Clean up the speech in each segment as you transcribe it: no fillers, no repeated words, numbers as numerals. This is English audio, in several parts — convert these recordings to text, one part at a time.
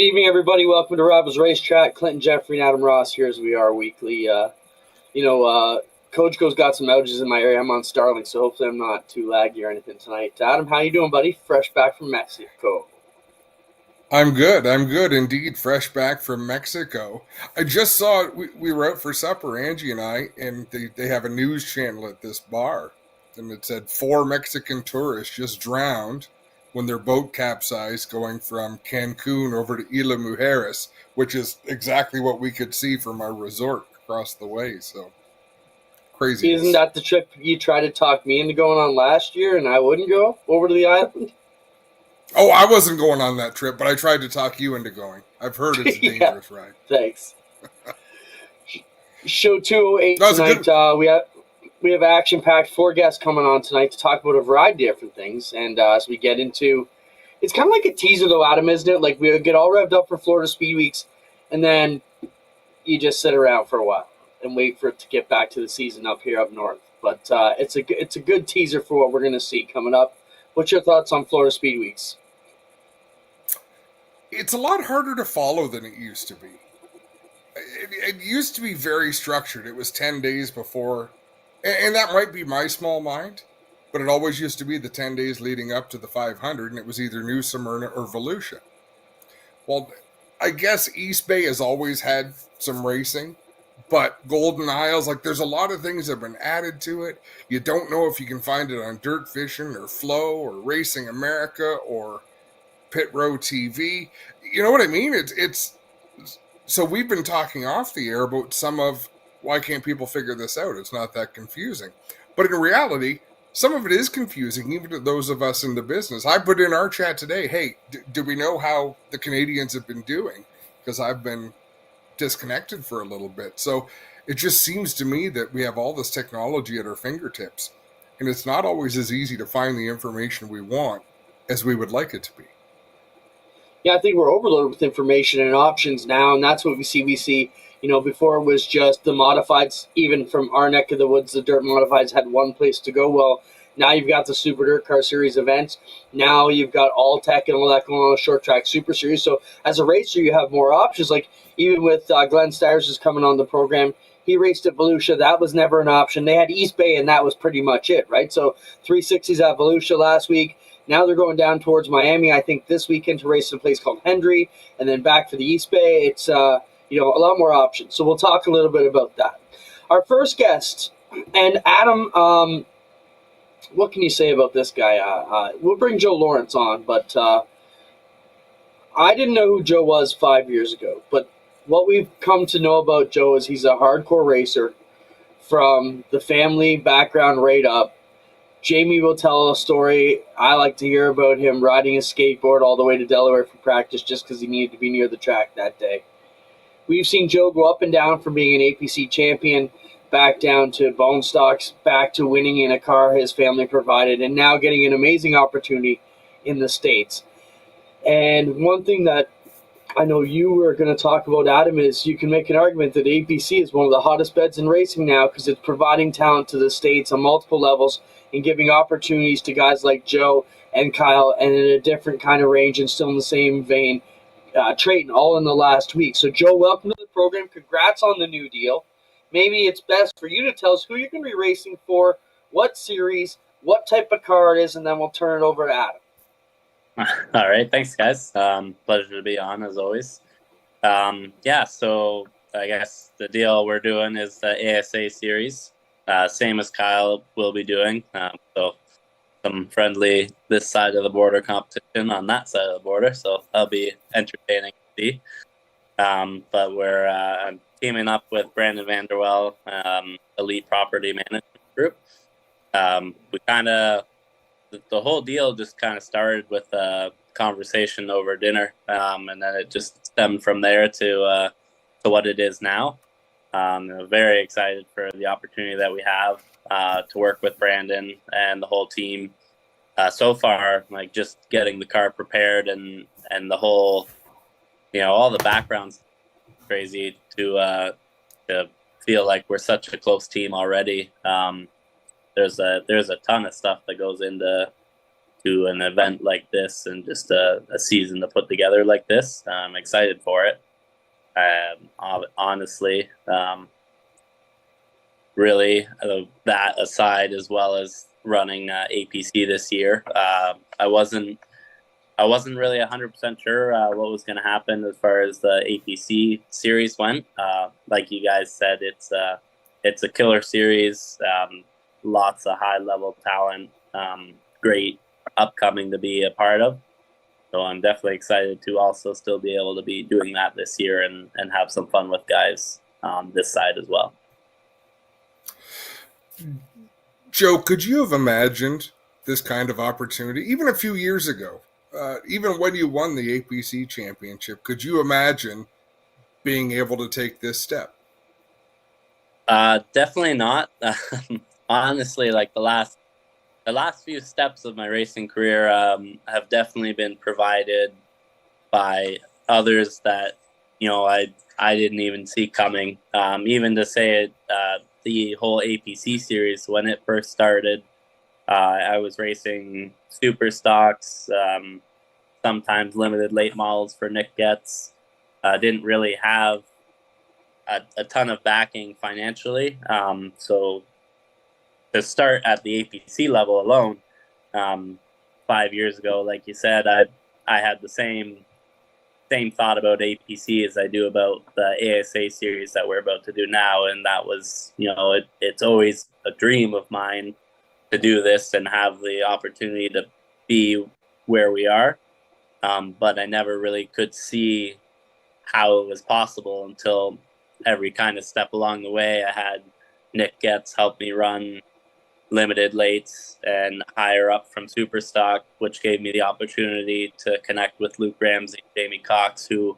evening, everybody. Welcome to Rivalz Racetrack. Clinton, Geoffrey, and Adam Ross here as we are weekly. Coach Go's got some outages in my area. I'm on Starlink, so hopefully I'm not too laggy or anything tonight. Adam, how you doing, buddy? Fresh back from Mexico. I'm good indeed. Fresh back from Mexico. I just saw we were out for supper, Angie and I, and they have a news channel at this bar, and it said 4 Mexican tourists just drowned when their boat capsized going from Cancun over to Isla Mujeres, which is exactly what we could see from our resort across the way. So crazy. Isn't that the trip you tried to talk me into going on last year and I wouldn't go over to the island? Oh, I wasn't going on that trip, but I tried to talk you into going. I've heard it's a dangerous ride. Thanks. Show 208 tonight. We have action-packed 4 guests coming on tonight to talk about a variety of different things. And as we get into, it's kind of like a teaser though, Adam, isn't it? Like we get all revved up for Florida Speedweeks, and then you just sit around for a while and wait for it to get back to the season up north. But it's a good teaser for what we're going to see coming up. What's your thoughts on Florida Speedweeks? It's a lot harder to follow than it used to be. It used to be very structured. It was 10 days before, and that might be my small mind, but it always used to be the 10 days leading up to the 500, and it was either New Smyrna or Volusia. Well, I guess East Bay has always had some racing, but Golden Isles, like there's a lot of things that have been added to it. You don't know if you can find it on Dirt Fishing or Flow or Racing America or Pit Row TV. You know what I mean? It's so we've been talking off the air about some of why can't people figure this out? It's not that confusing. But in reality, some of it is confusing, even to those of us in the business. I put in our chat today, hey, do we know how the Canadians have been doing? Because I've been disconnected for a little bit. So it just seems to me that we have all this technology at our fingertips, and it's not always as easy to find the information we want as we would like it to be. Yeah, I think we're overloaded with information and options now, and that's what we see. Before it was just the modifieds, even from our neck of the woods, the dirt modifieds had one place to go. Well, now you've got the Super Dirt Car Series events. Now you've got all tech and all that going on the short track Super Series. So as a racer, you have more options. Like even with Glenn Styres is coming on the program, he raced at Volusia. That was never an option. They had East Bay, and that was pretty much it, right? So 360s at Volusia last week. Now they're going down towards Miami, I think, this weekend to race in a place called Hendry, and then back for the East Bay. It's a lot more options. So we'll talk a little bit about that. Our first guest, and Adam, what can you say about this guy? We'll bring Joe Lawrence on, but I didn't know who Joe was 5 years ago. But what we've come to know about Joe is he's a hardcore racer from the family background right up. Jamie will tell a story. I like to hear about him riding a skateboard all the way to Delaware for practice just because he needed to be near the track that day. We've seen Joe go up and down from being an APC champion, back down to bone stocks, back to winning in a car his family provided, and now getting an amazing opportunity in the States. And one thing that I know you were going to talk about, Adam, is you can make an argument that APC is one of the hottest beds in racing now because it's providing talent to the States on multiple levels and giving opportunities to guys like Joe and Kyle, and in a different kind of range and still in the same vein, Trayton, all in the last week. So, Joe, welcome to the program. Congrats on the new deal. Maybe it's best for you to tell us who you're going to be racing for, what series, what type of car it is, and then we'll turn it over to Adam. All right. Thanks, guys. Pleasure to be on, as always. So I guess the deal we're doing is the ASA Series. Same as Kyle will be doing. So some friendly this side of the border competition on that side of the border. So that'll be entertaining to see. But we're teaming up with Brandon Vanderwell, Elite Property Management Group. The whole deal just kind of started with a conversation over dinner, and then it just stemmed from there to what it is now. I'm very excited for the opportunity that we have to work with Brandon and the whole team. So far, like just getting the car prepared and the whole, all the background's crazy to feel like we're such a close team already. There's a ton of stuff that goes into to an event like this and just a season to put together like this. I'm excited for it. Honestly, really, that aside, as well as running APC this year, I wasn't really 100% sure what was going to happen as far as the APC series went. Like you guys said, it's a killer series. Lots of high level talent. Great upcoming to be a part of. So I'm definitely excited to also still be able to be doing that this year and have some fun with guys on this side as well. Joe, could you have imagined this kind of opportunity even a few years ago? Even when you won the APC championship, could you imagine being able to take this step? Definitely not. Honestly, like the last few steps of my racing career have definitely been provided by others that I didn't even see coming. Even to say it, the whole APC series when it first started, I was racing super stocks, sometimes limited late models for Nick Getz. Didn't really have a ton of backing financially, so to start at the APC level alone, 5 years ago, like you said, I had the same thought about APC as I do about the ASA series that we're about to do now, and that was, it's always a dream of mine to do this and have the opportunity to be where we are, but I never really could see how it was possible until every kind of step along the way. I had Nick Getz help me run limited lates and higher up from Superstock, which gave me the opportunity to connect with Luke Ramsey, Jamie Cox, who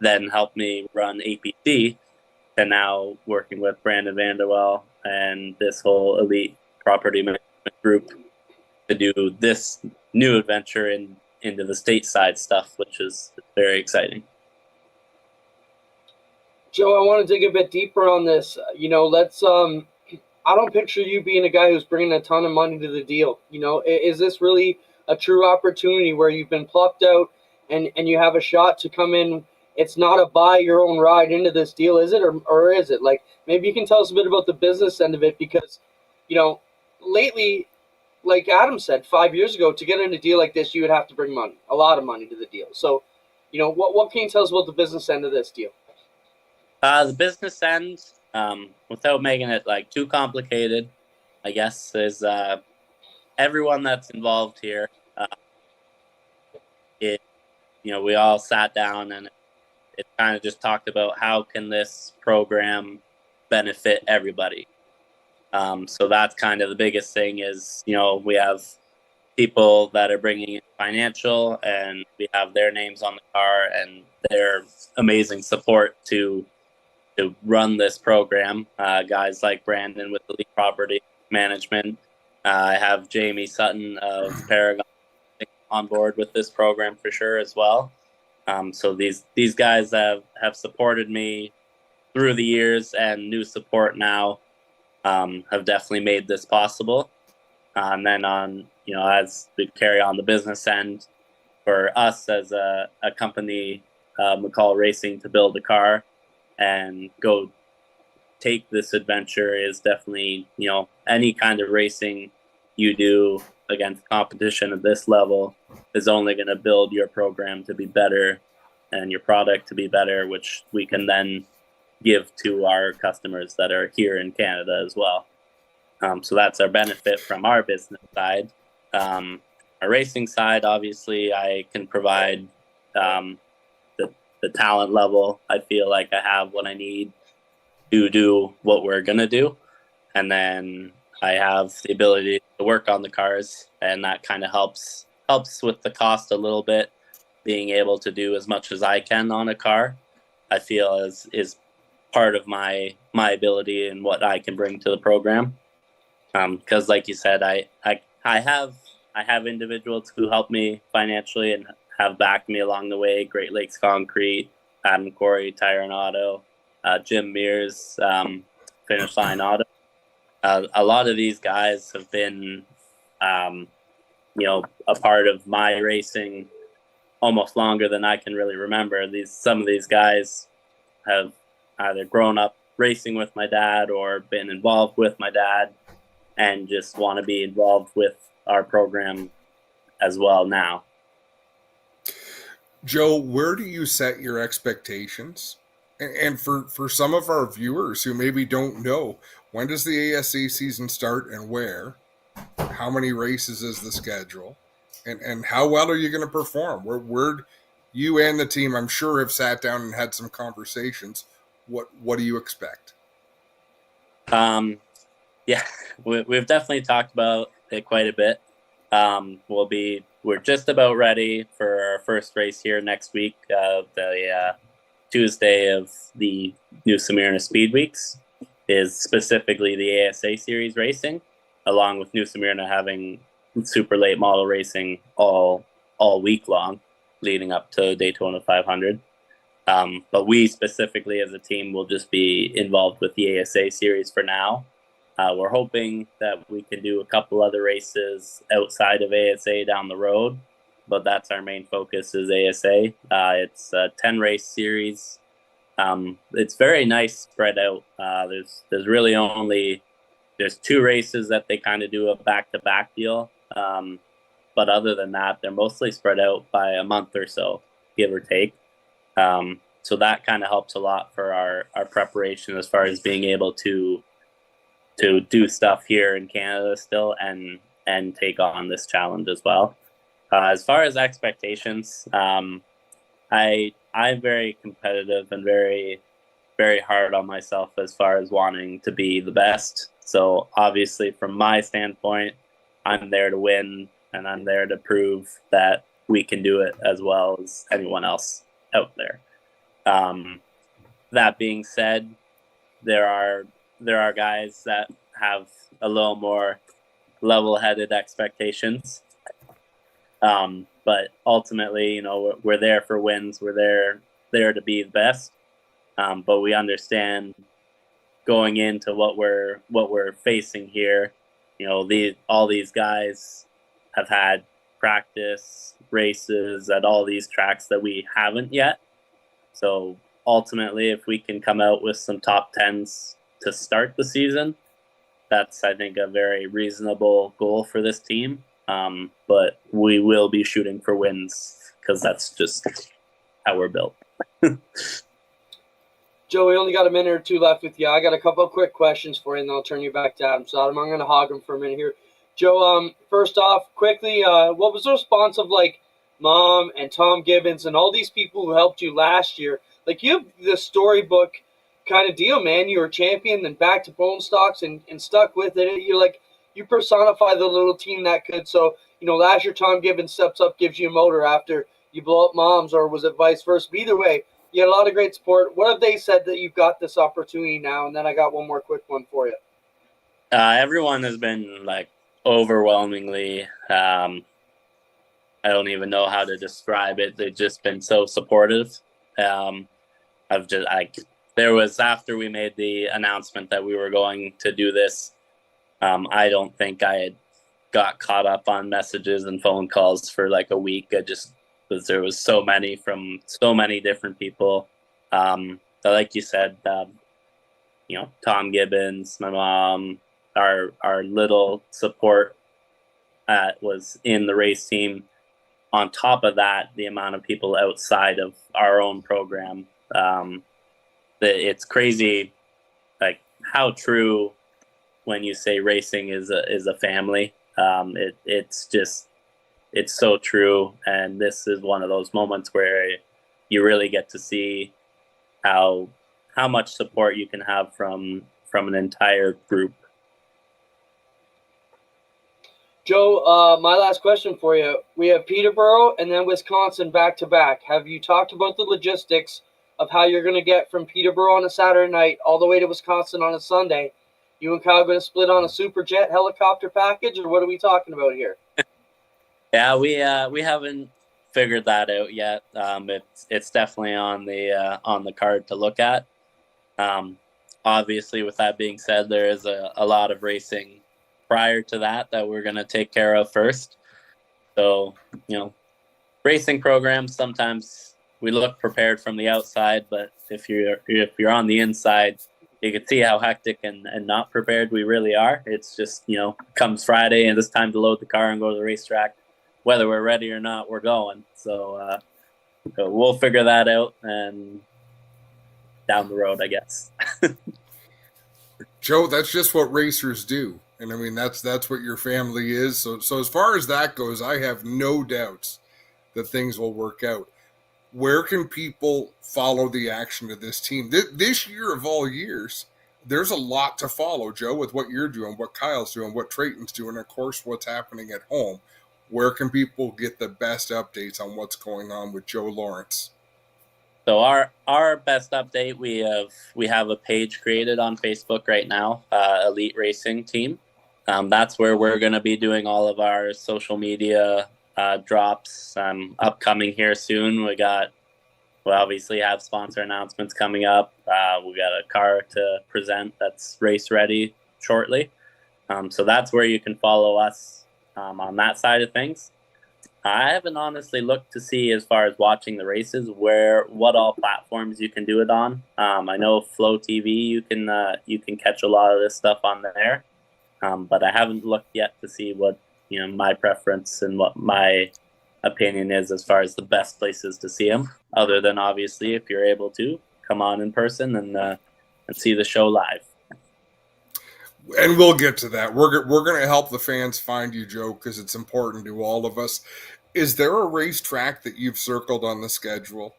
then helped me run APC, and now working with Brandon Vanderwell and this whole elite property management group to do this new adventure into the stateside stuff, which is very exciting. Joe, I want to dig a bit deeper on this. Let's I don't picture you being a guy who's bringing a ton of money to the deal. Is this really a true opportunity where you've been plucked out and you have a shot to come in? It's not a buy your own ride into this deal, is it? Or is it? Like, maybe you can tell us a bit about the business end of it, because, lately, like Adam said, 5 years ago, to get in a deal like this, you would have to bring money, a lot of money to the deal. So, what can you tell us about the business end of this deal? The business end, without making it like too complicated, I guess, is everyone that's involved here. We all sat down and it kind of just talked about how can this program benefit everybody. So that's kind of the biggest thing is, we have people that are bringing in financial, and we have their names on the car and their amazing support to run this program. Guys like Brandon with Elite Property Management. I have Jamie Sutton of Paragon on board with this program for sure as well. So these guys have supported me through the years, and new support now have definitely made this possible. And then as we carry on the business end, for us as a company, McCall Racing, to build a car and go take this adventure is definitely, any kind of racing you do against competition at this level is only going to build your program to be better and your product to be better, which we can then give to our customers that are here in Canada as well. So that's our benefit from our business side. Our racing side, obviously, I can provide the talent level. I feel like I have what I need to do what we're going to do. And then I have the ability to work on the cars, and that kind of helps with the cost a little bit. Being able to do as much as I can on a car, I feel is part of my ability and what I can bring to the program. Because like you said, I have individuals who help me financially and have backed me along the way. Great Lakes Concrete, Adam Corey, Tire and Auto, Jim Mears, Finish Line Auto. A lot of these guys have been a part of my racing almost longer than I can really remember. Some of these guys have either grown up racing with my dad or been involved with my dad and just want to be involved with our program as well now. Joe, where do you set your expectations? And for some of our viewers who maybe don't know, when does the ASA season start and where? How many races is the schedule? And how well are you going to perform? Where you and the team, I'm sure, have sat down and had some conversations. What do you expect? Yeah, we've definitely talked about it quite a bit. We're just about ready for our first race here next week, the Tuesday of the New Smyrna Speedweeks is specifically the ASA Series racing, along with New Smyrna having super late model racing all week long, leading up to Daytona 500. But we specifically as a team will just be involved with the ASA Series for now. We're hoping that we can do a couple other races outside of ASA down the road, but that's our main focus is ASA. It's a 10-race series. It's very nice spread out. There's really there's 2 races that they kind of do a back-to-back deal. But other than that, they're mostly spread out by a month or so, give or take. So that kind of helps a lot for our preparation as far as being able to do stuff here in Canada still and take on this challenge as well. As far as expectations, I'm very competitive and very, very hard on myself as far as wanting to be the best. So obviously from my standpoint, I'm there to win and I'm there to prove that we can do it as well as anyone else out there. That being said, there are guys that have a little more level-headed expectations. But ultimately, we're there for wins. We're there to be the best. But we understand going into what we're facing here. All these guys have had practice races at all these tracks that we haven't yet. So ultimately, if we can come out with some top 10s to start the season, that's, I think, a very reasonable goal for this team. But we will be shooting for wins because that's just how we're built. Joe, we only got a minute or two left with you. I got a couple of quick questions for you, and then I'll turn you back to Adam. So I'm going to hog him for a minute here. Joe, first off, quickly, what was the response of, Mom and Tom Gibbons and all these people who helped you last year? You have the storybook kind of deal, man. You were champion, then back to bone stocks and stuck with it. You personify the little team that could. So, last year Tom Gibbons steps up, gives you a motor after you blow up Moms, or was it vice versa? But either way, you had a lot of great support. What have they said that you've got this opportunity now? And then I got one more quick one for you. Everyone has been overwhelmingly, I don't even know how to describe it. They've just been so supportive. There was, after we made the announcement that we were going to do this, I don't think I had got caught up on messages and phone calls for a week. Because there was so many from so many different people. But like you said, Tom Gibbons, my mom, our little support was in the race team. On top of that, the amount of people outside of our own program, it's crazy, how true when you say racing is a family. It's so true, and this is one of those moments where you really get to see how much support you can have from an entire group. Joe, my last question for you. We have Peterborough and then Wisconsin back-to-back. Have you talked about the logistics of how you're going to get from Peterborough on a Saturday night all the way to Wisconsin on a Sunday? You and Kyle going to split on a super jet helicopter package, or what are we talking about here? Yeah, we haven't figured that out yet. It's definitely on the card to look at. Obviously, with that being said, there is a lot of racing prior to that we're going to take care of first. So, racing programs, sometimes we look prepared from the outside, but if you're on the inside, you can see how hectic and not prepared we really are. It's just, comes Friday and it's time to load the car and go to the racetrack. Whether we're ready or not, we're going. So we'll figure that out and down the road, I guess. Joe, that's just what racers do. And I mean, that's what your family is. So as far as that goes, I have no doubts that things will work out. Where can people follow the action of this team? This year of all years, there's a lot to follow, Joe, with what you're doing, what Kyle's doing, what Trayton's doing, and of course, what's happening at home. Where can people get the best updates on what's going on with Joe Lawrence? So our best update, we have a page created on Facebook right now, Elite Racing Team. That's where we're going to be doing all of our social media drops upcoming here soon. We'll obviously have sponsor announcements coming up. We got a car to present that's race ready shortly. So that's where you can follow us on that side of things. I haven't honestly looked to see, as far as watching the races, what all platforms you can do it on. I know Flow TV, you can catch a lot of this stuff on there, but I haven't looked yet to see what my preference and what my opinion is as far as the best places to see them. Other than obviously, if you're able to come on in person and see the show live. And we'll get to that. We're going to help the fans find you, Joe, because it's important to all of us. Is there a racetrack that you've circled on the schedule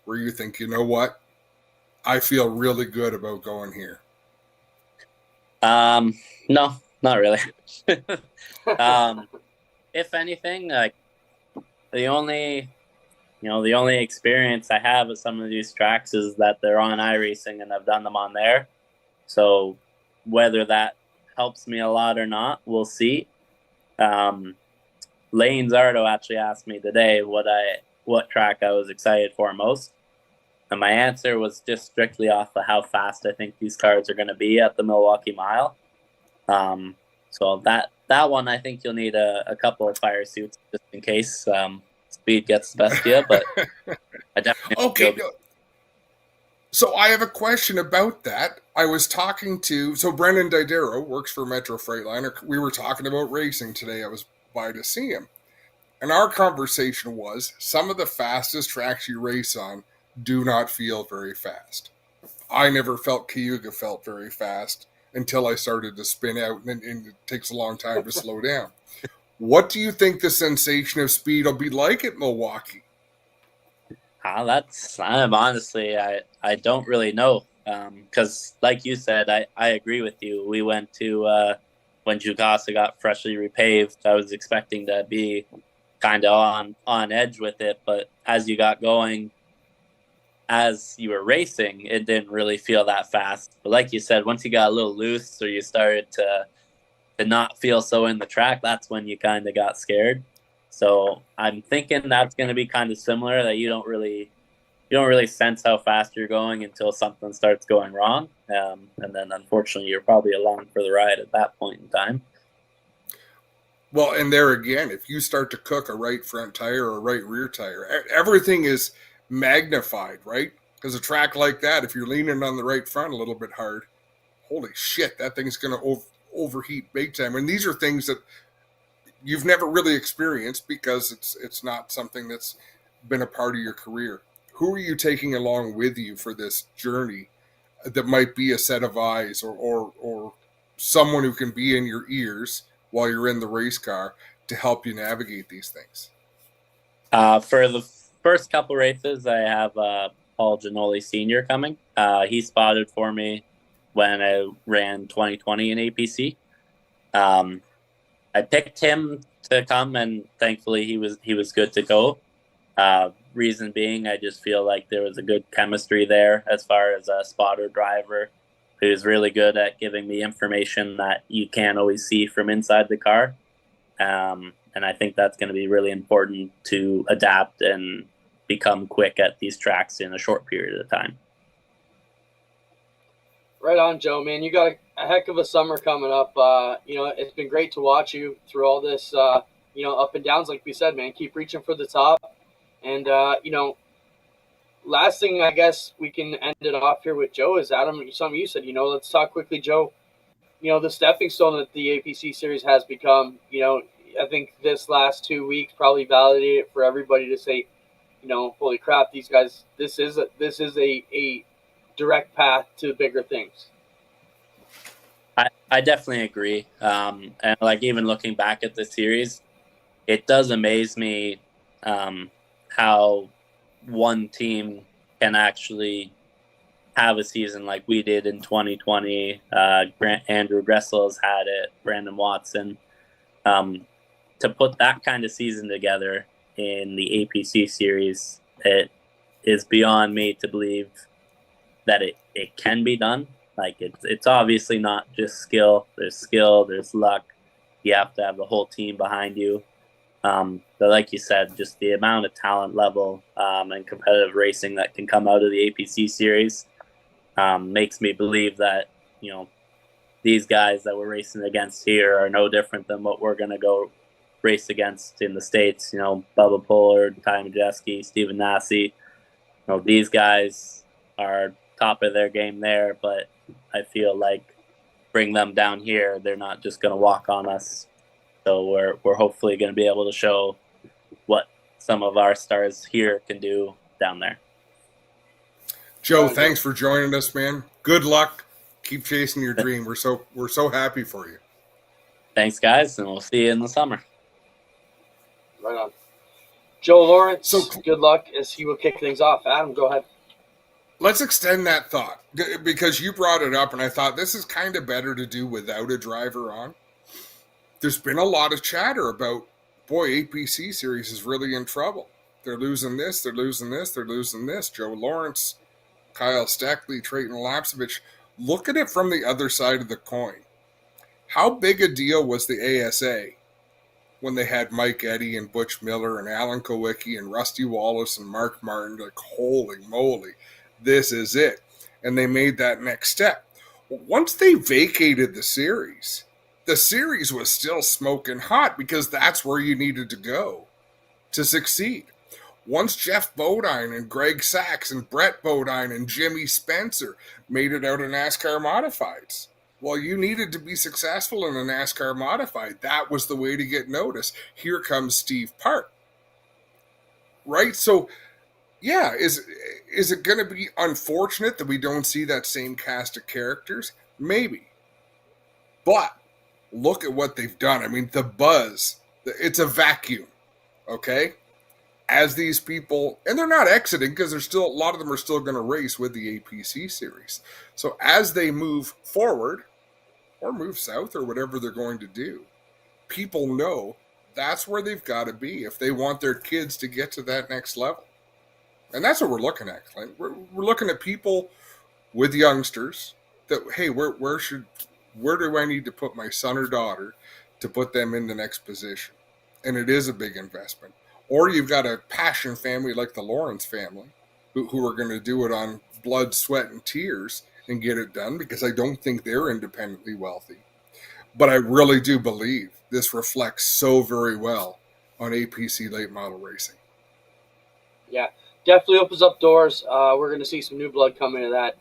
where you think, you know what, I feel really good about going here? No, not really. If anything, like the only experience I have at some of these tracks is that they're on iRacing and I've done them on there. So whether that helps me a lot or not, we'll see. Lane Zardo actually asked me today what track I was excited for most. And my answer was just strictly off of how fast I think these cars are going to be at the Milwaukee Mile. So that one, I think you'll need a couple of fire suits just in case speed gets the best of you. But I definitely okay. So I have a question about that. I was talking to Brendan Didero works for Metro Freightliner. We were talking about racing today. I was by to see him, and our conversation was some of the fastest tracks you race on do not feel very fast. I never felt Cayuga felt very fast until I started to spin out, and it takes a long time to slow down. What do you think the sensation of speed will be like at Milwaukee? Honestly, I don't really know. Because like you said, I agree with you. We went to, when Jukasa got freshly repaved, I was expecting to be kind of on edge with it. But as you got going, as you were racing, it didn't really feel that fast. But like you said, once you got a little loose or you started to not feel so in the track, that's when you kind of got scared. So I'm thinking that's going to be kind of similar, that you don't really sense how fast you're going until something starts going wrong. And then unfortunately, you're probably along for the ride at that point in time. Well, and there again, if you start to cook a right front tire or a right rear tire, everything is magnified, right? Because a track like that, if you're leaning on the right front a little bit hard, holy shit, that thing's going to overheat big time. And these are things that you've never really experienced because it's not something that's been a part of your career. Who are you taking along with you for this journey that might be a set of eyes or someone who can be in your ears while you're in the race car to help you navigate these things? For the first couple races, I have Paul Giannoli Sr. coming. He spotted for me when I ran 2020 in APC. I picked him to come, and thankfully he was good to go. Reason being, I just feel like there was a good chemistry there as far as a spotter driver who's really good at giving me information that you can't always see from inside the car. And I think that's going to be really important to adapt and become quick at these tracks in a short period of time. Right on, Joe, man. You got a heck of a summer coming up. It's been great to watch you through all this up and downs, like we said, man. Keep reaching for the top. And, last thing I guess we can end it off here with, Joe, is Adam, something you said, let's talk quickly, Joe. The stepping stone that the APC Series has become, I think this last 2 weeks probably validated it for everybody to say, holy crap, these guys, this is a direct path to bigger things. I definitely agree. And like even looking back at the series, it does amaze me how one team can actually have a season like we did in 2020. Andrew Gressel has had it, Brandon Watson. To put that kind of season together in the APC Series, it is beyond me to believe that it can be done. Like it's obviously not just skill. There's luck. You have to have the whole team behind you. But like you said, just the amount of talent level and competitive racing that can come out of the APC Series makes me believe that, these guys that we're racing against here are no different than what we're going to go race against in the States. Bubba Pollard, Ty Majeski, Stephen Nasse. These guys are top of their game there, but I feel like bring them down here, they're not just going to walk on us. So we're hopefully going to be able to show what some of our stars here can do down there. Joe, thanks for joining us, man. Good luck. Keep chasing your dream. We're so happy for you. Thanks, guys, and we'll see you in the summer. Right on. Joe Lawrence, good luck as he will kick things off. Adam, go ahead. Let's extend that thought because you brought it up, and I thought this is kind of better to do without a driver on. There's been a lot of chatter about, boy, APC Series is really in trouble. They're losing this, they're losing this, they're losing this. Joe Lawrence, Kyle Steckley, Trayton Lapsevich. Look at it from the other side of the coin. How big a deal was the ASA when they had Mike Eddy and Butch Miller and Alan Kowicki and Rusty Wallace and Mark Martin? Like, holy moly, this is it. And they made that next step. Once they vacated the series was still smoking hot because that's where you needed to go to succeed. Once Jeff Bodine and Greg Sachs and Brett Bodine and Jimmy Spencer made it out of NASCAR Modifieds, well, you needed to be successful in a NASCAR Modified. That was the way to get noticed. Here comes Steve Park. Right? So, yeah, is it going to be unfortunate that we don't see that same cast of characters? Maybe. But look at what they've done. I mean, the buzz, it's a vacuum, okay? As these people, and they're not exiting because there's still, a lot of them are still going to race with the APC Series. So as they move forward or move south or whatever they're going to do, people know that's where they've got to be if they want their kids to get to that next level. And that's what we're looking at, Clint. We're looking at people with youngsters that, hey, where do I need to put my son or daughter to put them in the next position? And it is a big investment. Or you've got a passion family like the Lawrence family who are going to do it on blood, sweat, and tears and get it done because I don't think they're independently wealthy. But I really do believe this reflects so very well on APC late model racing. Yeah, definitely opens up doors. We're going to see some new blood come into that.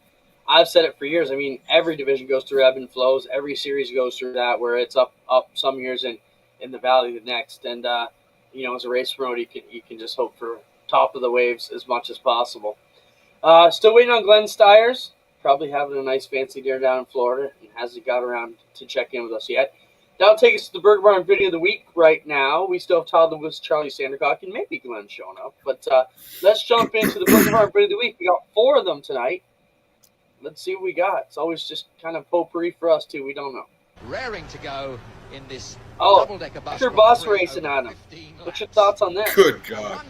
I've said it for years. I mean, every division goes through ebb and flows. Every series goes through that where it's up some years and in the valley the next. And, as a race promoter, you can just hope for top of the waves as much as possible. Still waiting on Glenn Styres. Probably having a nice fancy dinner down in Florida and hasn't got around to check in with us yet. That'll take us to the Burger Barn video of the week right now. We still have Todd Lewis, Charlie Sandercock, and maybe Glenn showing up. But let's jump into the Burger Barn video of the week. We got 4 of them tonight. Let's see what we got. It's always just kind of potpourri for us, too. We don't know. Raring to go in this Oh, double-decker bus. your bus racing, Adam. What's your thoughts on that? Good God.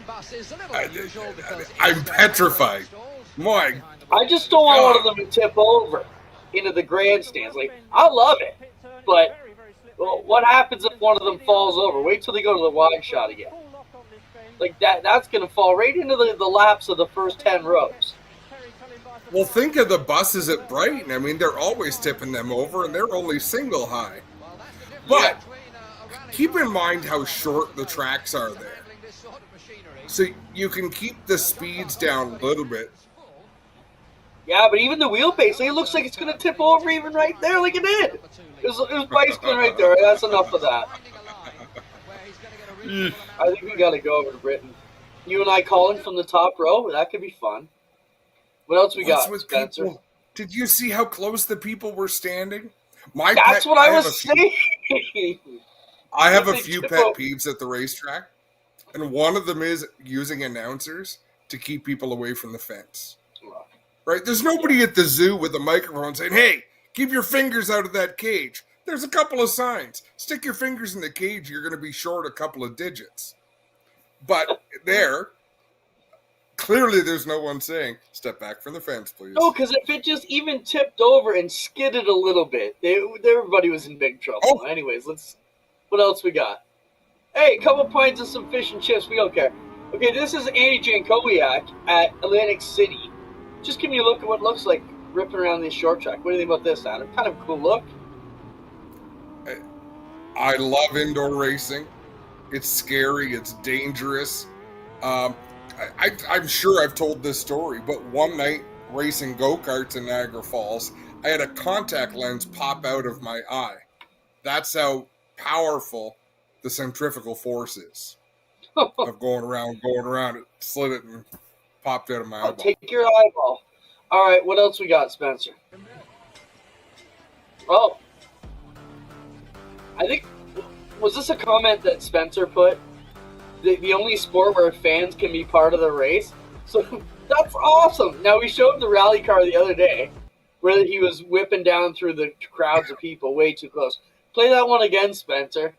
I'm petrified. My, I just don't want one of them to tip over into the grandstands. Like, I love it, but what happens if one of them falls over? Wait till they go to the wide shot again. Like, that's going to fall right into the laps of the first 10 rows. well, think of the buses at Brighton. I mean, they're always tipping them over, and they're only single high. But keep in mind how short the tracks are there. So you can keep the speeds down a little bit. Yeah, but even the wheelbase, it looks like it's going to tip over even right there like it did. It was bicycling right there. That's enough of that. I think we got to go over to Britain. You and I calling from the top row? That could be fun. What else we got, Spencer? People? Did you see how close the people were standing? That's what I was saying. I have a few pet peeves at the racetrack, and one of them is using announcers to keep people away from the fence. Right? There's nobody at the zoo with a microphone saying, hey, keep your fingers out of that cage. There's a couple of signs. Stick your fingers in the cage, you're going to be short a couple of digits. But there, clearly there's no one saying, step back from the fence, please. No, because if it just even tipped over and skidded a little bit, everybody was in big trouble. Oh. Anyways, what else we got? Hey, a couple pints of some fish and chips. We don't care. Okay, this is Andy Jankowiak at Atlantic City. Just give me a look at what it looks like ripping around this short track. What do you think about this, Adam? Kind of a cool look. I love indoor racing. It's scary. It's dangerous. I'm sure I've told this story, but one night racing go-karts in Niagara Falls, I had a contact lens pop out of my eye. That's how powerful the centrifugal force is of going around. It slid it and popped out of my eyeball. Take your eyeball. All right, what else we got, Spencer? Oh. I think, was this a comment that Spencer put? The only sport where fans can be part of the race? So that's awesome. Now, we showed the rally car the other day where he was whipping down through the crowds of people way too close. Play that one again, Spencer.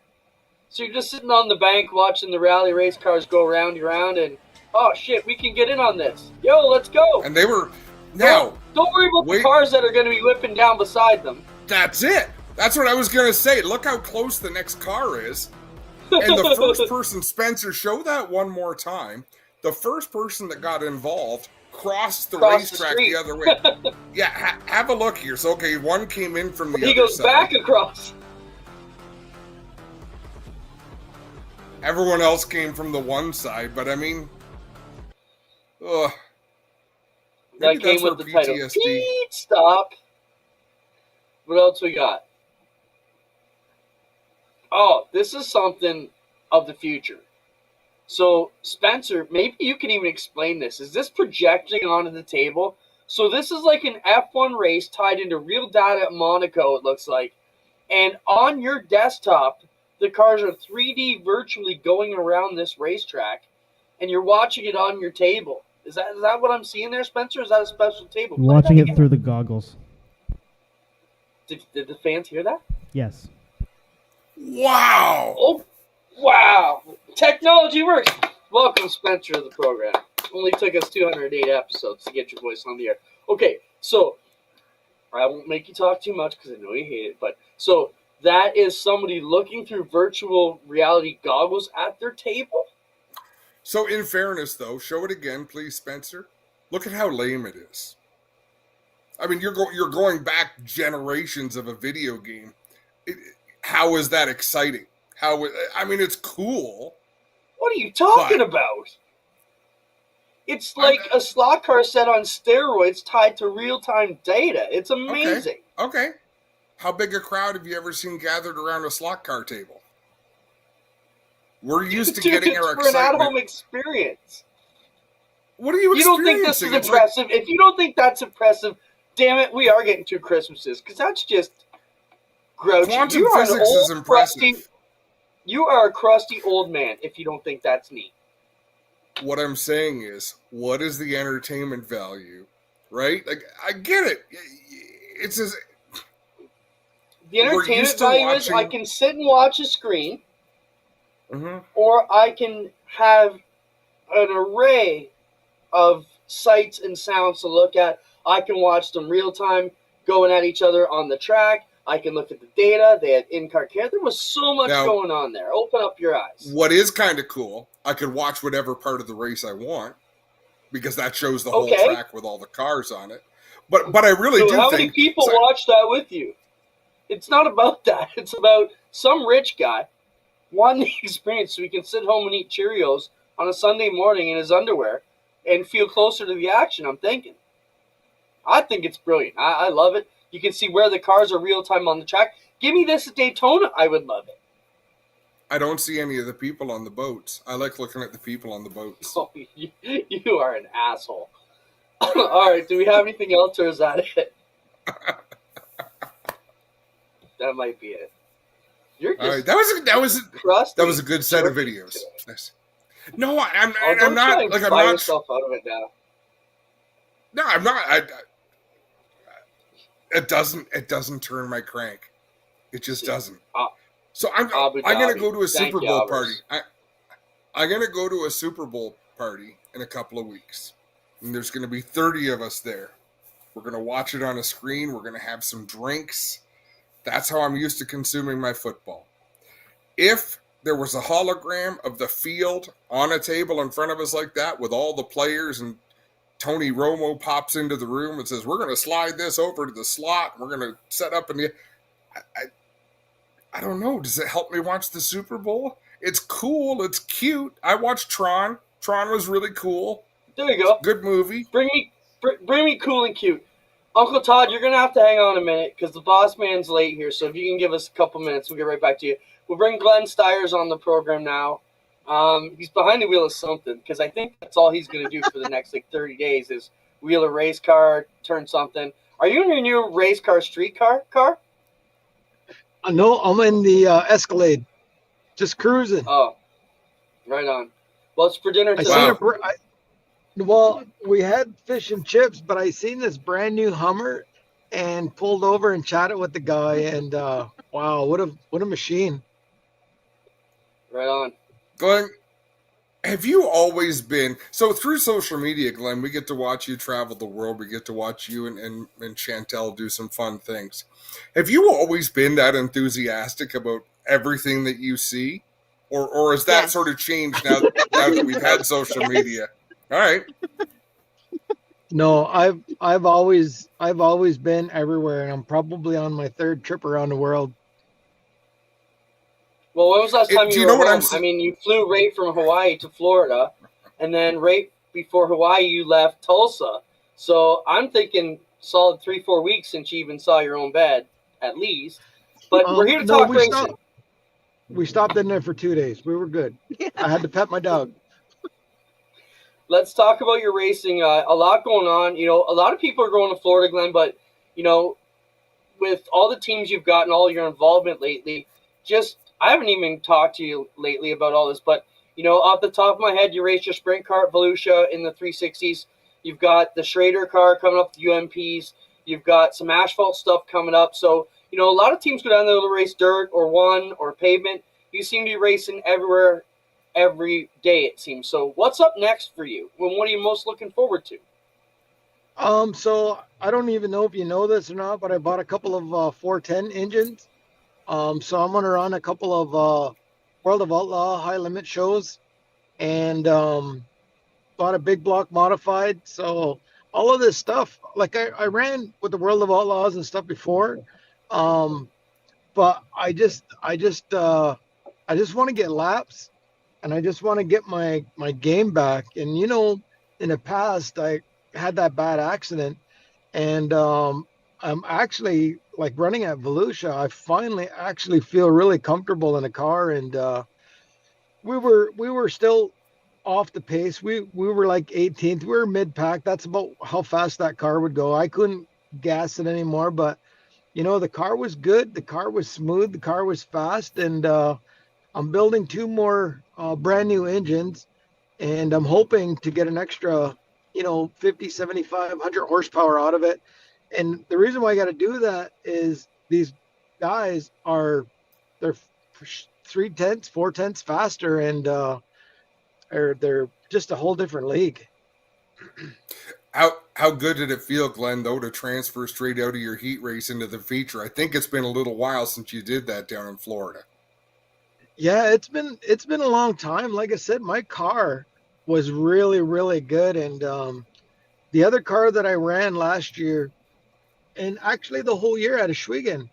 So you're just sitting on the bank watching the rally race cars go round and round, and oh shit, we can get in on this. Yo, let's go. And they were now. Don't worry about the cars that are going to be whipping down beside them. That's it. That's what I was going to say. Look how close the next car is. And the first person, Spencer, show that one more time. The first person that got involved crossed the racetrack the other way. Yeah, have a look here. So, okay, one came in from the other side. He goes back across. Everyone else came from the one side, but I mean, that came with the title. Pete, stop. What else we got? Oh, this is something of the future. So, Spencer, maybe you can even explain this. Is this projecting onto the table? So this is like an F1 race tied into real data at Monaco, it looks like. And on your desktop, the cars are 3D virtually going around this racetrack, and you're watching it on your table. Is that what I'm seeing there, Spencer? Is that a special table? Watching it through the goggles. Did the fans hear that? Yes. Wow! Oh, wow! Technology works! Welcome, Spencer, to the program. Only took us 208 episodes to get your voice on the air. Okay, so I won't make you talk too much because I know you hate it, but so that is somebody looking through virtual reality goggles at their table? So in fairness, though, show it again, please, Spencer. Look at how lame it is. I mean, you're going back generations of a video game. How is that exciting? I mean, it's cool. What are you talking about? It's like a slot car set on steroids tied to real-time data. It's amazing. Okay. How big a crowd have you ever seen gathered around a slot car table? We're used to getting our excitement. It's for an at-home experience. What are you experiencing? You don't think this is impressive? If you don't think that's impressive, damn it, we are getting 2 Christmases, because that's just grouchy. Quantum physics is impressive. You are a crusty old man if you don't think that's neat. What I'm saying is, what is the entertainment value, right? Like, I get it. It's just... The entertainment value is I can sit and watch a screen, or I can have an array of sights and sounds to look at. I can watch them real time going at each other on the track. I can look at the data. They had in-car care. There was so much going on there. Open up your eyes. What is kind of cool, I could watch whatever part of the race I want because that shows the whole track with all the cars on it. But I really do think... how many people watch that with you? It's not about that. It's about some rich guy want the experience so he can sit home and eat Cheerios on a Sunday morning in his underwear and feel closer to the action, I'm thinking. I think it's brilliant. I love it. You can see where the cars are real time on the track. Give me this at Daytona. I would love it. I don't see any of the people on the boats. I like looking at the people on the boats. Oh, you are an asshole. All right, do we have anything else, or is that it? That might be it. You're just All right, that was a good set of videos. Nice. No, I'm not. Like, I'm not. Yourself out of it now. No, I'm not. It doesn't turn my crank. It just doesn't. So I'm gonna go to a Super Bowl party. I'm gonna go to a Super Bowl party in a couple of weeks, and there's gonna be 30 of us there. We're gonna watch it on a screen. We're gonna have some drinks. That's how I'm used to consuming my football. If there was a hologram of the field on a table in front of us like that with all the players, and Tony Romo pops into the room and says, we're going to slide this over to the slot, and we're going to set up in the... I don't know. Does it help me watch the Super Bowl? It's cool. It's cute. I watched Tron. Tron was really cool. There you go. Good movie. Bring me cool and cute. Uncle Todd, you're going to have to hang on a minute because the boss man's late here. So if you can give us a couple minutes, we'll get right back to you. We'll bring Glenn Styres on the program now. He's behind the wheel of something because I think that's all he's going to do for the next 30 days is wheel a race car, turn something. Are you in your new race car street car? No, I'm in the Escalade, just cruising. Oh, right on. Well, it's for dinner today. Wow. We had fish and chips, but I seen this brand new Hummer and pulled over and chatted with the guy. And wow, what a machine! Right on. Glenn, have you always been so through social media, Glenn? We get to watch you travel the world. We get to watch you and Chantel do some fun things. Have you always been that enthusiastic about everything that you see, or has that sort of changed now that we've had social media? All right. No, I've always been everywhere, and I'm probably on my third trip around the world. Well, when was the last time you were home? I mean, you flew right from Hawaii to Florida, and then right before Hawaii, you left Tulsa. So I'm thinking solid 3-4 weeks since you even saw your own bed, at least. But we're here to talk racing. We stopped in there for 2 days. We were good. I had to pet my dog. Let's talk about your racing. A lot going on. You know, a lot of people are going to Florida, Glenn, but, you know, with all the teams you've gotten, all your involvement lately, I haven't even talked to you lately about all this, but, you know, off the top of my head, you raced your sprint car at Volusia in the 360s. You've got the Schrader car coming up, the UMPs. You've got some asphalt stuff coming up. So, you know, a lot of teams go down there to race dirt or one or pavement. You seem to be racing everywhere, every day, it seems. So what's up next for you? What are you most looking forward to? So I don't even know if you know this or not, but I bought a couple of 410 engines. So I'm going to run a couple of World of Outlaw high limit shows, and bought a big block modified. So all of this stuff, like I ran with the World of Outlaws and stuff before, but I just want to get laps, and I just want to get my game back. And you know, in the past I had that bad accident, and I'm actually like running at Volusia. I finally actually feel really comfortable in the car, and we were still off the pace. We were like 18th. We were mid pack. That's about how fast that car would go. I couldn't gas it anymore, but you know, the car was good. The car was smooth. The car was fast, and I'm building 2 more brand new engines, and I'm hoping to get an extra, 50, 75, 100 horsepower out of it. And the reason why I got to do that is these guys they're 3/10, 4/10 faster, and they're just a whole different league. How good did it feel, Glenn, though, to transfer straight out of your heat race into the feature? I think it's been a little while since you did that down in Florida. Yeah, it's been a long time. Like I said, my car was really, really good, and the other car that I ran last year, and actually the whole year at Schwiegen,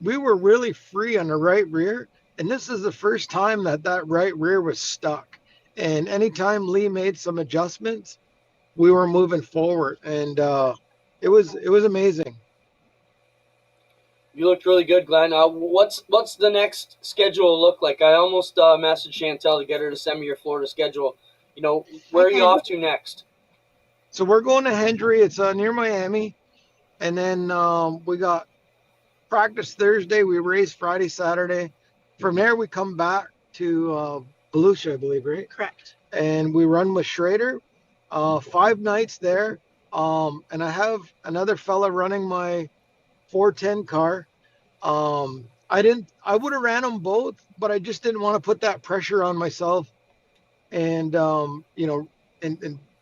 we were really free on the right rear, and this is the first time that right rear was stuck. And anytime Lee made some adjustments, we were moving forward, and it was amazing. You looked really good, Glenn. What's the next schedule look like? I almost messaged Chantel to get her to send me your Florida schedule. Where are you off to next? So we're going to Hendry. It's near Miami, and then we got practice Thursday. We race Friday, Saturday. From there, we come back to Volusia, I believe, right? Correct. And we run with Schrader. 5 nights there. And I have another fella running my 410 car. I would have ran them both, but I just didn't want to put that pressure on myself. And, and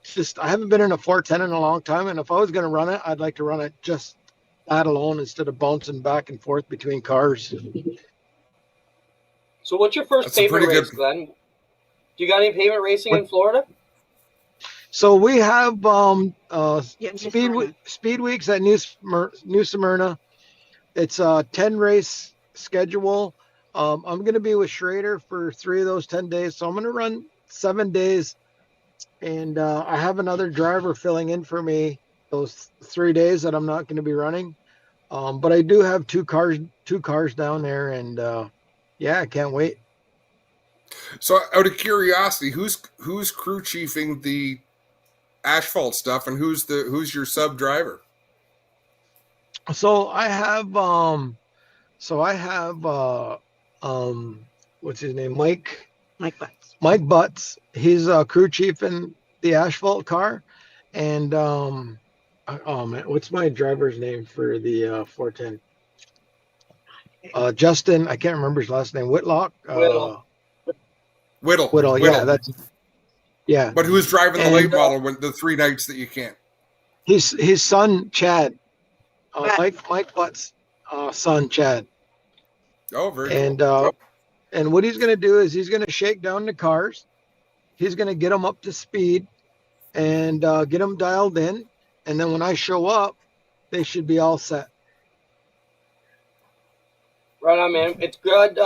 just, I haven't been in a 410 in a long time. And if I was going to run it, I'd like to run it just that alone instead of bouncing back and forth between cars. So what's your first pavement race, Glenn? Do you got any pavement racing in Florida? So we have Speedweeks at New Smyrna. It's a 10 race schedule. I'm going to be with Schrader for 3 of those 10 days. So I'm going to run 7 days. And I have another driver filling in for me those 3 days that I'm not going to be running. But I do have two cars down there. And I can't wait. So out of curiosity, who's crew chiefing the asphalt stuff, and who's your sub driver? So I have what's his name? Mike Butts. Mike Butts. He's crew chief in the asphalt car. And oh man, what's my driver's name for the 410? Justin, I can't remember his last name. Whitlock. Whittle. Yeah. But who's driving the late model when the 3 nights that you can't? His son Chad. Mike Butts' son Chad. Oh, very cool. And what he's going to do is he's going to shake down the cars. He's going to get them up to speed and get them dialed in. And then when I show up, they should be all set. Right on, man. It's good.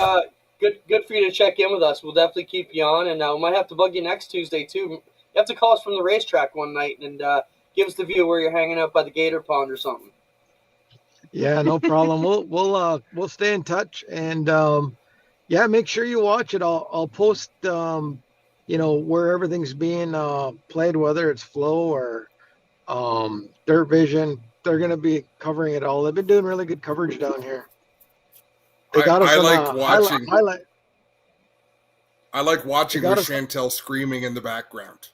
Good for you to check in with us. We'll definitely keep you on, and we might have to bug you next Tuesday too. You have to call us from the racetrack one night and give us the view where you're hanging out by the gator pond or something. Yeah, no problem. We'll stay in touch, and make sure you watch it. I'll post where everything's being played, whether it's Flow or Dirt Vision. They're going to be covering it all. They've been doing really good coverage down here. They got us I like watching. highlight. I like watching with Chantel screaming in the background.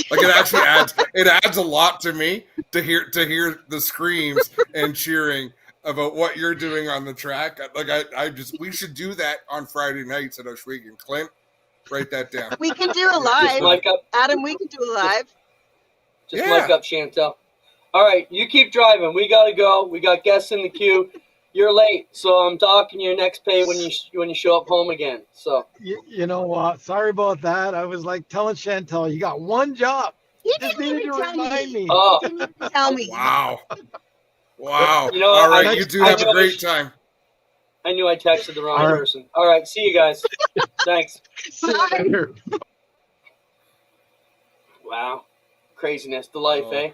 Like it adds a lot to me to hear the screams and cheering about what you're doing on the track. We should do that on Friday nights at Oshwegan. Clint, write that down. We can do a live. Adam, we can do a live. Just mic up, Chantel. All right, you keep driving. We got to go. We got guests in the queue. You're late, so I'm talking your next pay when you show up home again. So you know what? Sorry about that. I was like telling Chantel, you got one job. You just needed to remind me. Oh, you didn't even tell me. Wow. All right, you do have a great time. I knew I texted the wrong person. All right, see you guys. Thanks. Wow, craziness, the life, eh?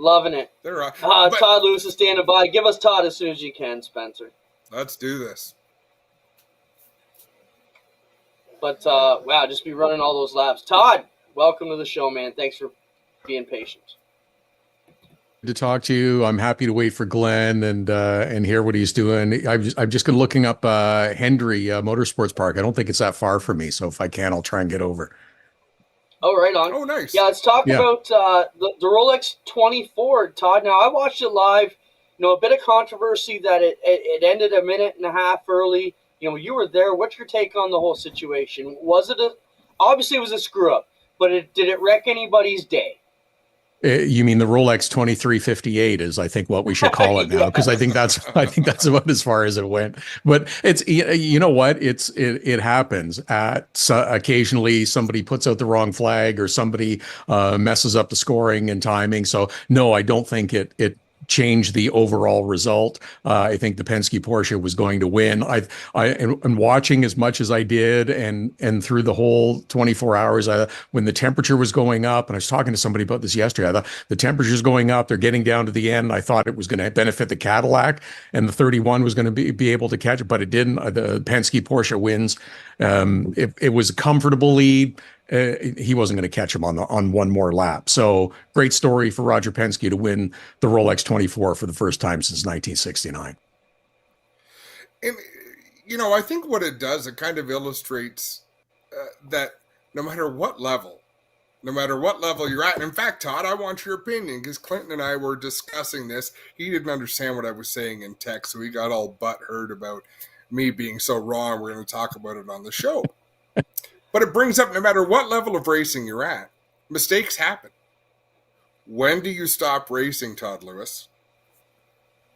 Loving it. Todd Lewis is standing by. Give us Todd as soon as you can, Spencer. Let's do this. But, just be running all those laps. Todd, welcome to the show, man. Thanks for being patient. Good to talk to you. I'm happy to wait for Glenn and hear what he's doing. I've just been looking up Hendry Motorsports Park. I don't think it's that far from me, so if I can, I'll try and get over. Oh, right on. Oh, nice. Yeah, let's talk about the Rolex 24, Todd. Now, I watched it live. A bit of controversy that it ended a minute and a half early. You were there. What's your take on the whole situation? Obviously it was a screw up, but did it wreck anybody's day? You mean the Rolex 2358 is, I think, what we should call it now, because I think that's about as far as it went. But it's, you know what, it happens. Occasionally somebody puts out the wrong flag or somebody messes up the scoring and timing. So no, I don't think it change the overall result. I think the Penske Porsche was going to win. And watching as much as I did, and through the whole 24 hours, when the temperature was going up, and I was talking to somebody about this yesterday, I thought the temperature's going up, they're getting down to the end. I thought it was going to benefit the Cadillac, and the 31 was going to be able to catch it, but it didn't. The Penske Porsche wins. It was a comfortable lead. He wasn't going to catch him on one more lap. So great story for Roger Penske to win the Rolex 24 for the first time since 1969. And, I think what it does, it kind of illustrates that no matter what level you're at, and in fact, Todd, I want your opinion, because Clinton and I were discussing this. He didn't understand what I was saying in text, so he got all butthurt about me being so wrong. We're going to talk about it on the show. But it brings up, no matter what level of racing you're at, mistakes happen. When do you stop racing, Todd Lewis?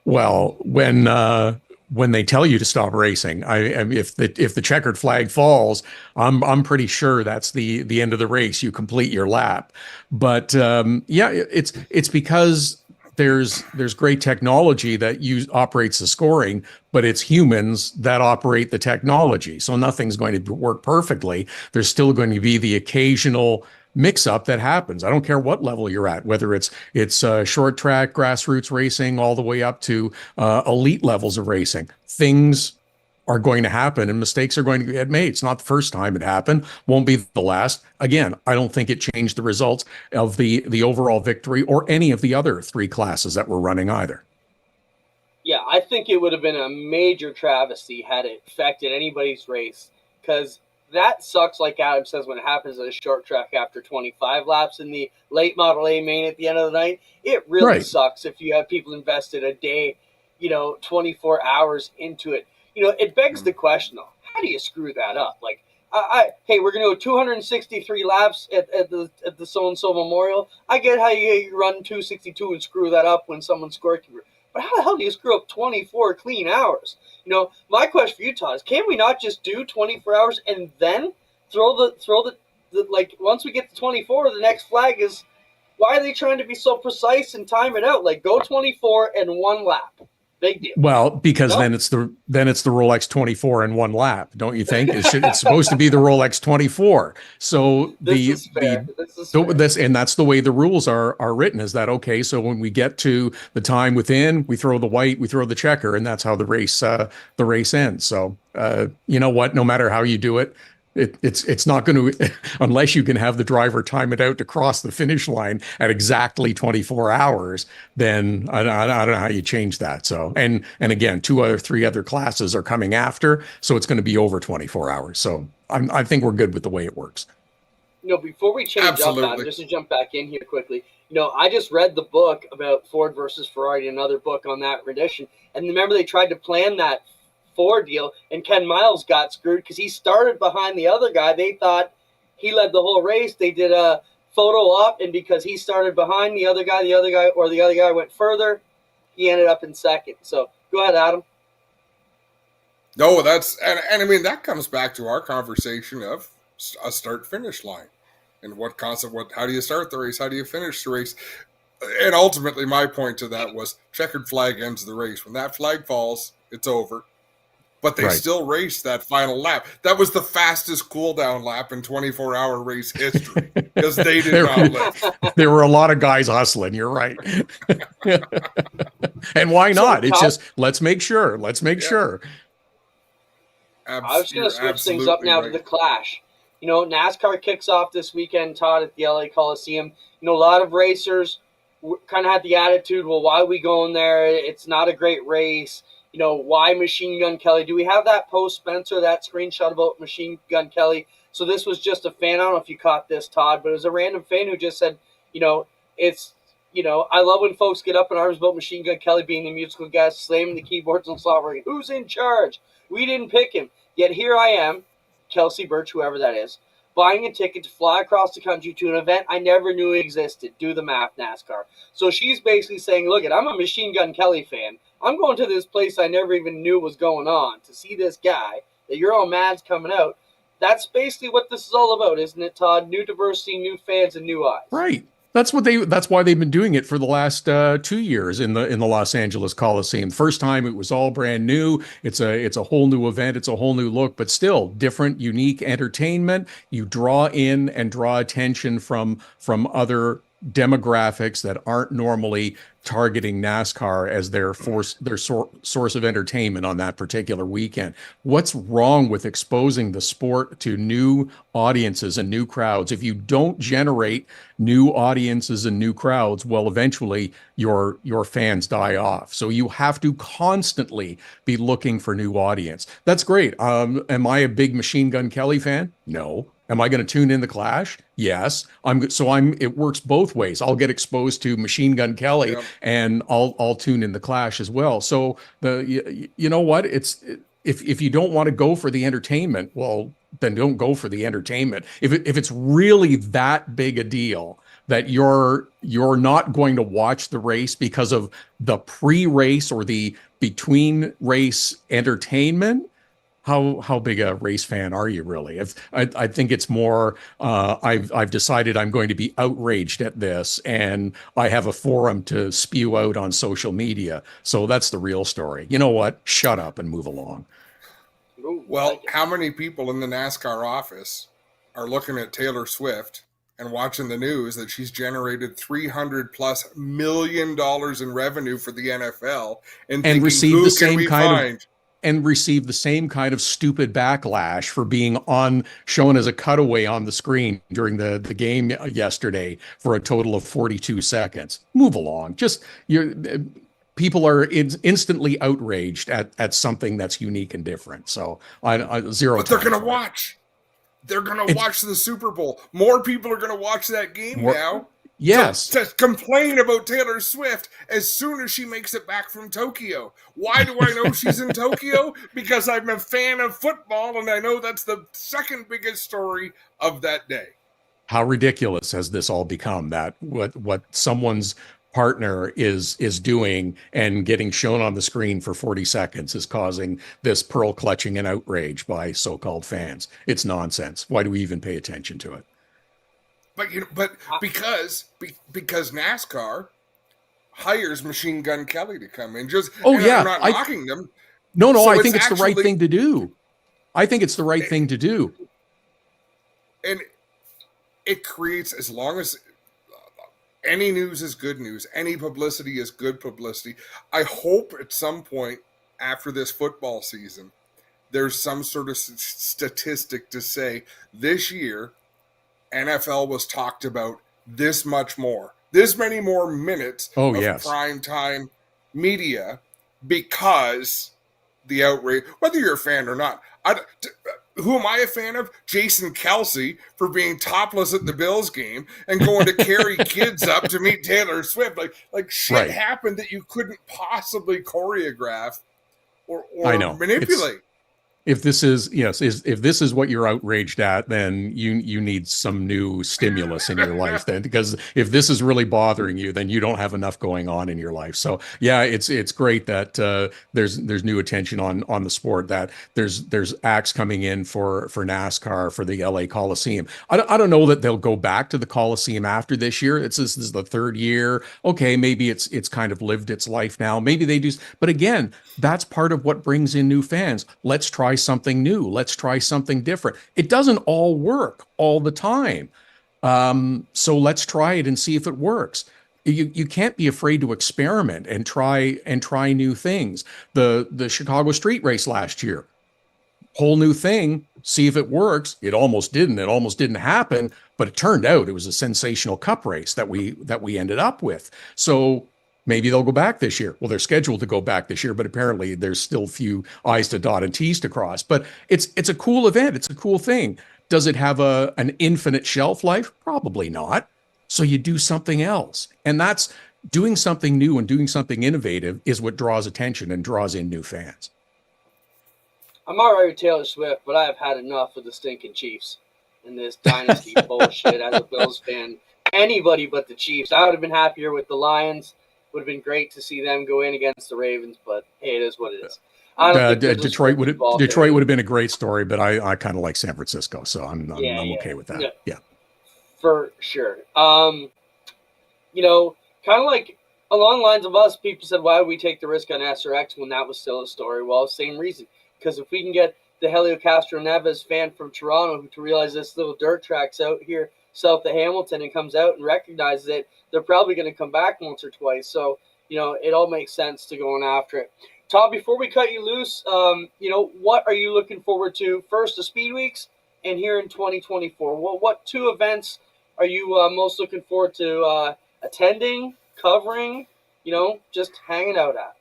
Well, when they tell you to stop racing, I mean, if the checkered flag falls, I'm pretty sure that's the end of the race. You complete your lap. But it's because there's great technology that operates the scoring, but it's humans that operate the technology. So nothing's going to work perfectly. There's still going to be the occasional mix-up that happens. I don't care what level you're at, whether it's short track, grassroots racing, all the way up to elite levels of racing. Things are going to happen and mistakes are going to get made. It's not the first time it happened, won't be the last. Again, I don't think it changed the results of the overall victory or any of the other three classes that were running either. Yeah, I think it would have been a major travesty had it affected anybody's race, because that sucks, like Adam says, when it happens at a short track after 25 laps in the late Model A main at the end of the night. It really sucks if you have people invested a day, 24 hours into it. It begs the question, though, how do you screw that up? Like, hey, we're going to go 263 laps at the so-and-so memorial. I get how you run 262 and screw that up when someone's scorekeeper. But how the hell do you screw up 24 clean hours? My question for you, Todd, is can we not just do 24 hours and then throw the like, once we get to 24, the next flag is, why are they trying to be so precise and time it out? Like, go 24 and one lap. Big deal. Well, because then it's the Rolex 24 in one lap, don't you think? It's supposed to be the Rolex 24. So this and that's the way the rules are written. Is that okay? So when we get to the time within, we throw the white, we throw the checker, and that's how the race ends. So you know what? No matter how you do it, it's not going to, unless you can have the driver time it out to cross the finish line at exactly 24 hours, then I don't know how you change that. So, and again, three other classes are coming after, so it's going to be over 24 hours. So I think we're good with the way it works. Before we change up, Adam, just to jump back in here quickly, I just read the book about Ford versus Ferrari, another book on that rendition. And remember, they tried to plan that Ford deal, and Ken Miles got screwed because he started behind the other guy. They thought he led the whole race. They did a photo op, and because he started behind the other guy went further, he ended up in second. So go ahead, Adam. No, and I mean, that comes back to our conversation of a start-finish line and what concept, how do you start the race? How do you finish the race? And ultimately, my point to that was checkered flag ends the race. When that flag falls, it's over. But they still raced that final lap. That was the fastest cool-down lap in 24-hour race history because they did not lift. There were a lot of guys hustling. You're right. And why not? It's just, let's make sure. Sure. I was going to switch things up now to the Clash. NASCAR kicks off this weekend, Todd, at the LA Coliseum. A lot of racers kind of had the attitude, well, why are we going there? It's not a great race. Why Machine Gun Kelly? Do we have that post, Spencer, that screenshot about Machine Gun Kelly? So this was just a fan. I don't know if you caught this, Todd, but it was a random fan who just said, it's, I love when folks get up in arms about Machine Gun Kelly being the musical guest, slamming the keyboards and slobbering. Who's in charge? We didn't pick him. Yet here I am, Kelsey Birch, whoever that is, buying a ticket to fly across the country to an event I never knew existed. Do the math, NASCAR. So she's basically saying, look, I'm a Machine Gun Kelly fan. I'm going to this place I never even knew was going on to see this guy that you're all mad's coming out. That's basically what this is all about, isn't it, Todd? New diversity, new fans, and new eyes. Right. That's why they've been doing it for the last 2 years in the Los Angeles Coliseum. First time it was all brand new. It's a whole new event. It's a whole new look, but still different, unique entertainment. You draw in and draw attention from other demographics that aren't normally targeting NASCAR as their source of entertainment on that particular weekend. What's wrong with exposing the sport to new audiences and new crowds? If you don't generate new audiences and new crowds, well, eventually your fans die off. So you have to constantly be looking for new audience. That's great. Am I a big Machine Gun Kelly fan? No. Am I going to tune in the Clash? Yes. It works both ways. I'll get exposed to Machine Gun Kelly, yep, and I'll tune in the Clash as well. So you know what? If you don't want to go for the entertainment, well, then don't go for the entertainment. If it's really that big a deal that you're not going to watch the race because of the pre-race or the between race entertainment, how big a race fan are you really? I think it's more, I've decided I'm going to be outraged at this, and I have a forum to spew out on social media. So that's the real story. You know what? Shut up and move along. Well, how many people in the NASCAR office are looking at Taylor Swift and watching the news that she's generated $300+ million in revenue for the NFL and received the same kind of and received the same kind of stupid backlash for being shown as a cutaway on the screen during the game yesterday for a total of 42 seconds. Move along. People are instantly outraged at something that's unique and different. So I zero. But they're going to watch. They're going to watch the Super Bowl. More people are going to watch that game now. Yes. So, to complain about Taylor Swift as soon as she makes it back from Tokyo. Why do I know she's in Tokyo? Because I'm a fan of football, and I know that's the second biggest story of that day. How ridiculous has this all become, that what someone's partner is doing and getting shown on the screen for 40 seconds is causing this pearl clutching and outrage by so-called fans. It's nonsense. Why do we even pay attention to it? But because NASCAR hires Machine Gun Kelly to come in, I'm not knocking them. No, so I think it's the right thing to do. I think it's the right thing to do. And it creates, as long as any news is good news, any publicity is good publicity. I hope at some point after this football season, there's some sort of statistic to say this year, NFL was talked about this much more, this many more minutes of prime time media, because the outrage, whether you're a fan or not. Who am I a fan of? Jason Kelsey for being topless at the Bills game and going to carry kids up to meet Taylor Swift. Like shit happened that you couldn't possibly choreograph or manipulate. If this is what you're outraged at, then you need some new stimulus in your life then, because if this is really bothering you, then you don't have enough going on in your life. So yeah, it's great that there's new attention on the sport, that there's acts coming in for NASCAR, for the LA Coliseum. I don't know that they'll go back to the Coliseum after this year. This is the third year. Okay, maybe it's kind of lived its life now. Maybe they do, but again, that's part of what brings in new fans. Let's try something new. Let's try something different. It doesn't all work all the time. So let's try it and see if it works. You can't be afraid to experiment and try new things. The Chicago street race last year, whole new thing, see if it works. It almost didn't. It almost didn't happen, but it turned out it was a sensational cup race that we ended up with. So maybe they'll go back this year. Well, they're scheduled to go back this year, but apparently there's still a few I's to dot and T's to cross. But it's a cool event. It's a cool thing. Does it have an infinite shelf life? Probably not. So you do something else. And that's doing something new and doing something innovative is what draws attention and draws in new fans. I'm all right with Taylor Swift, but I have had enough of the stinking Chiefs and this dynasty bullshit as a Bills fan. Anybody but the Chiefs. I would have been happier with the Lions. Would have been great to see them go in against the Ravens, but hey, it is what it is. Detroit would have been a great story, but I kind of like San Francisco, so I'm okay with that. Yeah, for sure. kind of like along the lines of us, people said, why would we take the risk on SRX when that was still a story? Well, same reason. Because if we can get the Helio Castro Neves fan from Toronto to realize this little dirt track's out here south of Hamilton and comes out and recognizes it, they're probably going to come back once or twice. So, it all makes sense to going after it. Todd, before we cut you loose, what are you looking forward to? First, the Speedweeks, and here in 2024. Well, what two events are you most looking forward to attending, covering, just hanging out at?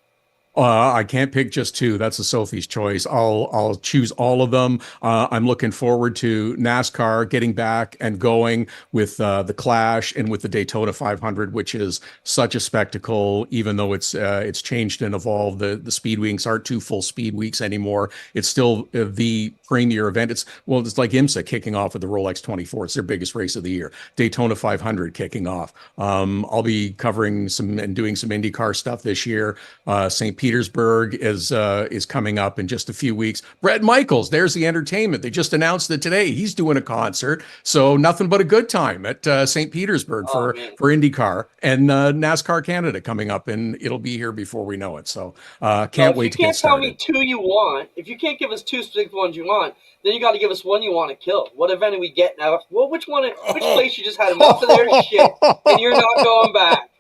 I can't pick just two. That's a Sophie's choice. I'll choose all of them. I'm looking forward to NASCAR getting back and going with the Clash and with the Daytona 500, which is such a spectacle. Even though it's changed and evolved, the Speed Weeks aren't two full Speed Weeks anymore. It's still the premier event. It's like IMSA kicking off with the Rolex 24. It's their biggest race of the year. Daytona 500 kicking off. I'll be covering and doing some IndyCar stuff this year. St. Petersburg is coming up in just a few weeks. Bret Michaels, there's the entertainment. They just announced it today. He's doing a concert. So nothing but a good time at St. Petersburg for IndyCar, and NASCAR Canada coming up, and it'll be here before we know it. So can't wait to get started. If you can't tell me two you want, if you can't give us two specific ones you want, then you got to give us one you want to kill. What event are we getting now? Well, which place you just had enough of their shit and you're not going back?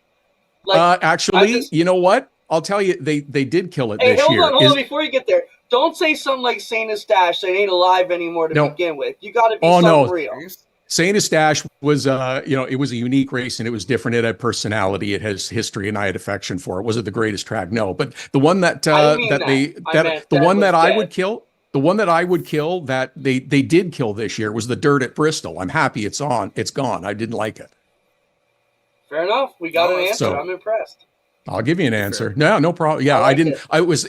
Actually, you know what? I'll tell you, they did kill it this year. Hold on, before you get there. Don't say something like Saint Eustache that ain't alive anymore to begin with. You got to be something real. Saint Eustache was, it was a unique race and it was different. It had personality. It has history, and I had affection for it. Was it the greatest track? No, but the one that I would kill that they did kill this year was the dirt at Bristol. I'm happy it's gone. I didn't like it. Fair enough. We got an answer. So, I'm impressed. I'll give you an answer. No problem. Yeah,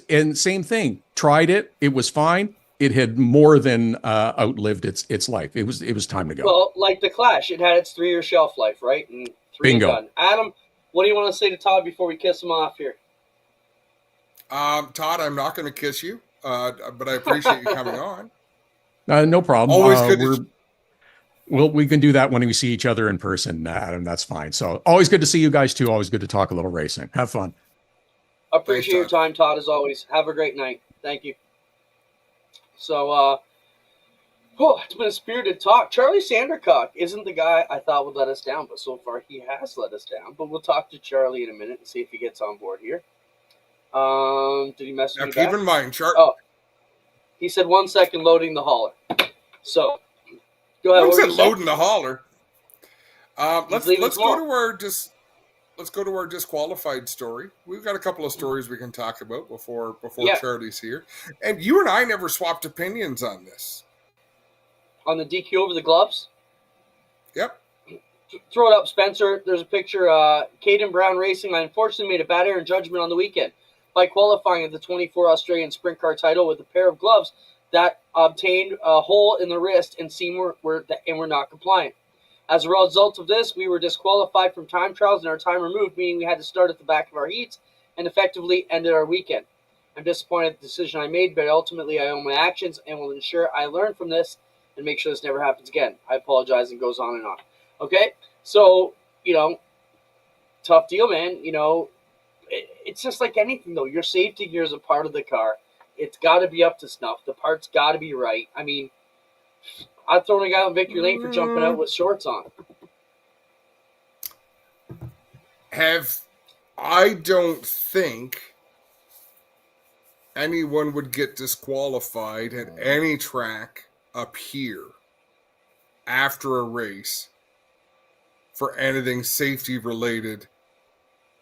and same thing. Tried it. It was fine. It had more than outlived its life. It was time to go. Well, like the Clash, it had its 3-year shelf life, right? And Bingo. Done. Adam, what do you want to say to Todd before we kiss him off here? Todd, I'm not going to kiss you, but I appreciate you coming on. No problem. Always good. We can do that when we see each other in person, Adam. That's fine. So always good to see you guys too. Always good to talk a little racing. Have fun. Appreciate your time, Todd, as always. Have a great night. Thank you. So, it's been a spirited talk. Charlie Sandercock isn't the guy I thought would let us down, but so far he has let us down. But we'll talk to Charlie in a minute and see if he gets on board here. Did he message me back? Keep in mind, Charlie. Oh, he said 1 second loading the hauler. So. Go ahead. What said loading the hauler? Let's go to our disqualified story. We've got a couple of stories we can talk about before Charlie's here. And you and I never swapped opinions on this. On the DQ over the gloves? Yep. Throw it up, Spencer. There's a picture. Caden Brown Racing. I unfortunately made a bad error in judgment on the weekend by qualifying at the 24 Australian Sprint Car title with a pair of gloves that obtained a hole in the wrist and were not compliant. As a result of this, we were disqualified from time trials and our time removed, meaning we had to start at the back of our heats and effectively ended our weekend. I'm disappointed at the decision I made, but ultimately I own my actions and will ensure I learn from this and make sure this never happens again. I apologize, and goes on and on. Okay? So, tough deal, man. It's just like anything, though. Your safety gear is a part of the car. It's got to be up to snuff. The parts got to be right. I mean, I've thrown a guy on victory lane for jumping out with shorts on. I don't think anyone would get disqualified at any track up here after a race for anything safety related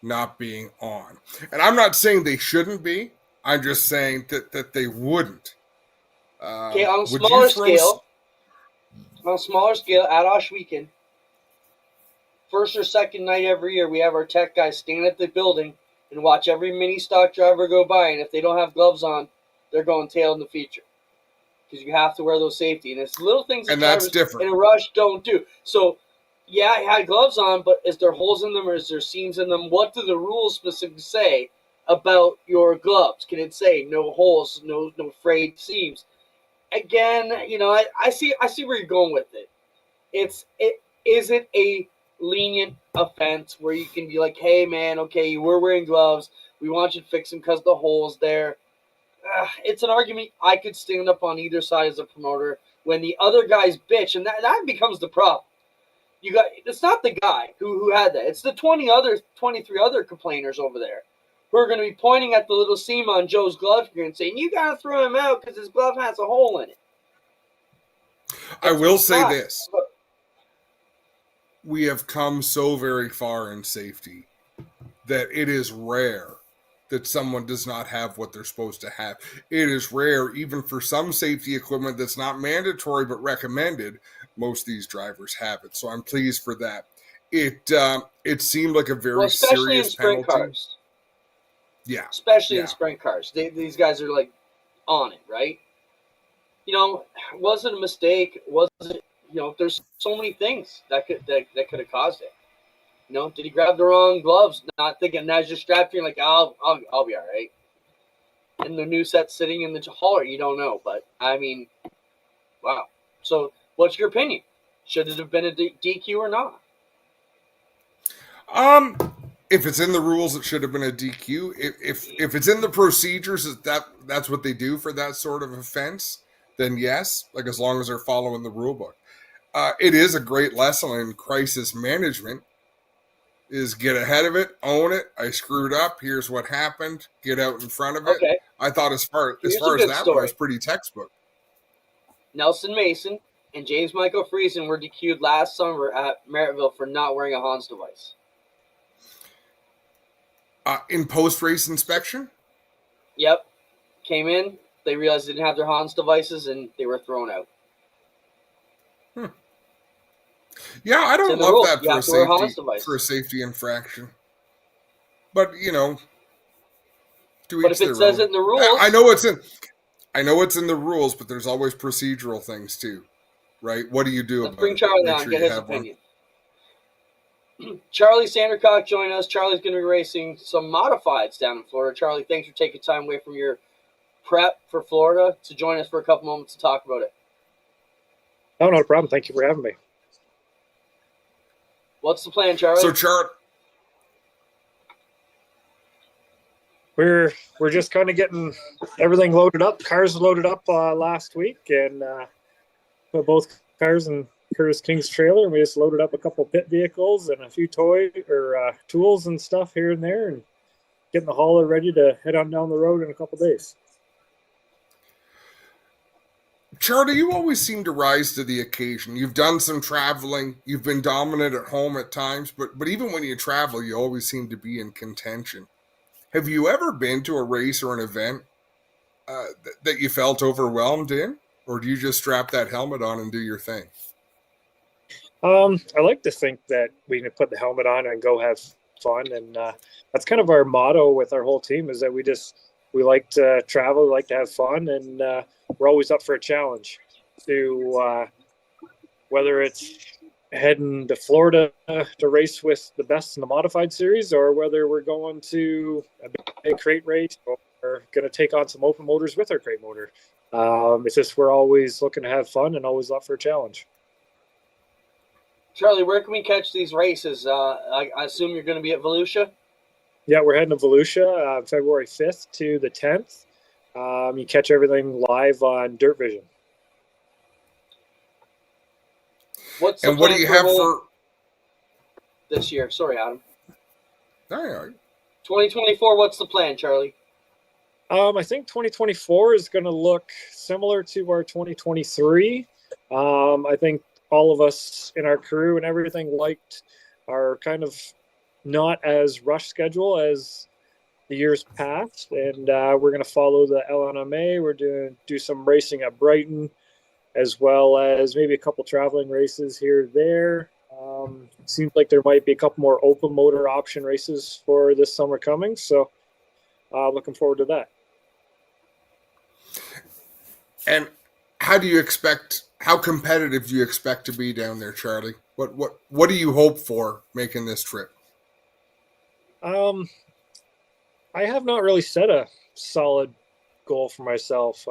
not being on. And I'm not saying they shouldn't be. I'm just saying that they wouldn't. Okay, on a smaller scale, at Osh Weekend, first or second night every year, we have our tech guys stand at the building and watch every mini stock driver go by. And if they don't have gloves on, they're going tail in the feature. Because you have to wear those safety. And it's little things that that's different. In a rush don't do. So, yeah, I had gloves on, but is there holes in them or is there seams in them? What do the rules specifically say about your gloves? Can it say no holes, no frayed seams? Again, I see where you're going with it. Is it a lenient offense where you can be like, hey, man, okay, you were wearing gloves. We want you to fix them because the hole's there. It's an argument I could stand up on either side as a promoter when the other guys bitch, and that becomes the problem. It's not the guy who had that. It's the 23 other complainers over there who are going to be pointing at the little seam on Joe's glove here and saying, you got to throw him out because his glove has a hole in it. I will say this. We have come so very far in safety that it is rare that someone does not have what they're supposed to have. It is rare, even for some safety equipment that's not mandatory but recommended. Most of these drivers have it, so I'm pleased for that. It seemed like a very serious penalty. Cars. Yeah, especially in sprint cars, these guys are like on it, right? Was it a mistake? Was it? There's so many things that could have caused it. Did he grab the wrong gloves? Not thinking as you're strapped, you're like, I'll be all right. And the new set sitting in the hauler, you don't know. But I mean, wow. So, what's your opinion? Should it have been a DQ or not? If it's in the rules, it should have been a DQ. If it's in the procedures, that's what they do for that sort of offense, then yes, like as long as they're following the rule book. It is a great lesson in crisis management. Is get ahead of it, own it. I screwed up. Here's what happened. Get out in front of it. Okay. I thought as far as that one was pretty textbook. Nelson Mason and James Michael Friesen were DQ'd last summer at Merrittville for not wearing a Hans device. In post-race inspection? Yep. Came in, they realized they didn't have their Hans devices, and they were thrown out. Yeah, I don't love that for a safety infraction. But but if it says it in the rules, I know it's in the rules, but there's always procedural things too, right? What do you do about it? Let's bring Charlie on and get his opinion. Charlie Sandercock joining us. Charlie's going to be racing some modifieds down in Florida. Charlie, thanks for taking time away from your prep for Florida to join us for a couple moments to talk about it. Oh, not a problem. Thank you for having me. What's the plan, Charlie? So, we're just kind of getting everything loaded up. Cars loaded up last week, and put both cars in Curtis King's trailer, and we just loaded up a couple pit vehicles and a few tools and stuff here and there, and getting the hauler ready to head on down the road in a couple days. Charlie, you always seem to rise to the occasion. You've done some traveling. You've been dominant at home at times, but even when you travel, you always seem to be in contention. Have you ever been to a race or an event that you felt overwhelmed in? Or do you just strap that helmet on and do your thing? I like to think that we can put the helmet on and go have fun. And that's kind of our motto with our whole team, is that we like to travel, we like to have fun, and we're always up for a challenge. To whether it's heading to Florida to race with the best in the modified series, or whether we're going to a big crate race, or going to take on some open motors with our crate motor. It's just we're always looking to have fun and always up for a challenge. Charlie, where can we catch these races? I assume you're going to be at Volusia? Yeah, we're heading to Volusia February 5th to the 10th. You catch everything live on Dirt Vision. What do you have for this year? Sorry, Adam. All right. 2024, what's the plan, Charlie? I think 2024 is going to look similar to our 2023. I think all of us in our crew and everything liked our kind of not as rush schedule as the years past, and we're going to follow the LNMA. We're do some racing at Brighton, as well as maybe a couple traveling races here or there. Seems like there might be a couple more open motor option races for this summer coming, so looking forward to that. And how competitive do you expect to be down there, Charlie? What do you hope for making this trip? I have not really set a solid goal for myself.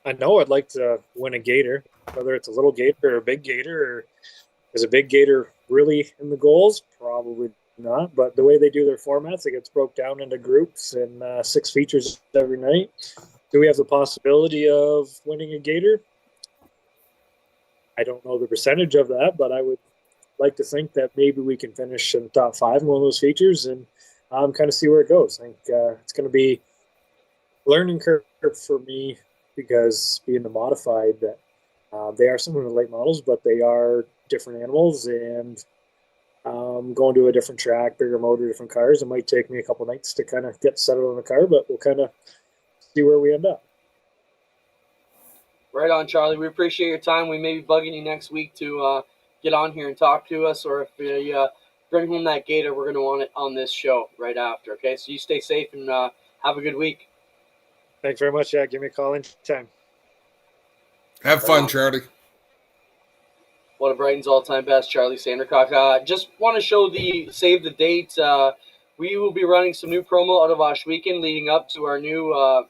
I know I'd like to win a gator, whether it's a little gator or a big gator, or is a big gator really in the goals? Probably not. But the way they do their formats, it gets broke down into groups and 6 features every night. Do we have the possibility of winning a Gator? I don't know the percentage of that, but I would like to think that maybe we can finish in the top 5 in one of those features and kind of see where it goes. I think it's going to be a learning curve for me because being the modified, that they are similar to late models, but they are different animals, and going to a different track, bigger motor, different cars. It might take me a couple nights to kind of get settled in the car, but we'll kind of see where we end up. Right on, Charlie. We appreciate your time. We may be bugging you next week to get on here and talk to us, or if you bring home that Gator, we're going to want it on this show right after, okay? So you stay safe and have a good week. Thanks very much. Yeah, give me a call anytime. Have fun, Charlie. One of Brighton's all-time best, Charlie Sandercock. Just want to show save the date. We will be running some new promo out of Osh Weekend leading up to our new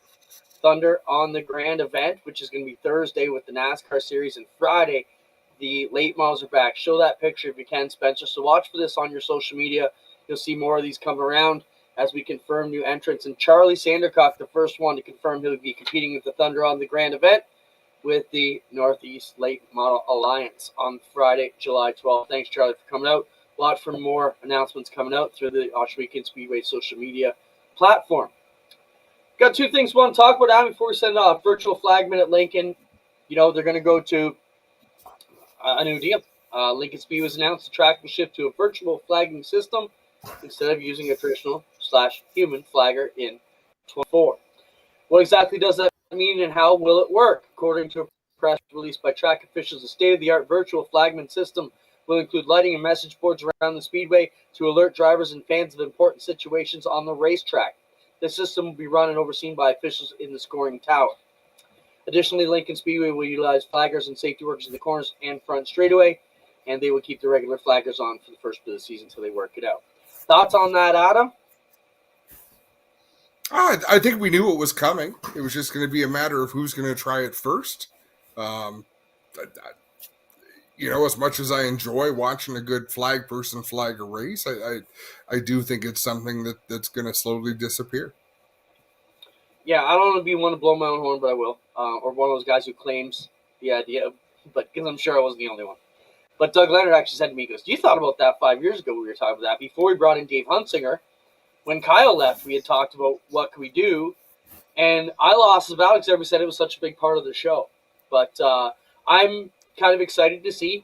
Thunder on the Grand event, which is going to be Thursday with the NASCAR Series, and Friday the late models are back. Show that picture if you can, Spencer. So watch for this on your social media. You'll see more of these come around as we confirm new entrants. And Charlie Sandercock, the first one to confirm he'll be competing with the Thunder on the Grand event with the Northeast Late Model Alliance on Friday, July 12th. Thanks, Charlie, for coming out. Watch for more announcements coming out through the Osh Weekend Speedway social media platform. Got 2 things we want to talk about, Adam, before we send off. Virtual Flagman at Lincoln. You know, they're going to go to a new deal. Lincoln Speed was announced the track will shift to a virtual flagging system instead of using a traditional/human flagger in 24. What exactly does that mean and how will it work? According to a press release by track officials, the state-of-the-art virtual flagman system will include lighting and message boards around the speedway to alert drivers and fans of important situations on the racetrack. The system will be run and overseen by officials in the scoring tower. Additionally, Lincoln Speedway will utilize flaggers and safety workers in the corners and front straightaway, and they will keep the regular flaggers on for the first bit of the season until they work it out. Thoughts on that, Adam? I think we knew it was coming. It was just going to be a matter of who's going to try it first. You know, as much as I enjoy watching a good flag person flag a race, I do think it's something that's going to slowly disappear. Yeah, I don't want to be one to blow my own horn, but I will. Or one of those guys who claims the idea, but because I'm sure I wasn't the only one. But Doug Leonard actually said to me, he goes, you thought about that 5 years ago. We were talking about that before we brought in Dave Hunsinger. When Kyle left, we had talked about what could we do, and I lost the battle because everybody said it was such a big part of the show. But I'm kind of excited to see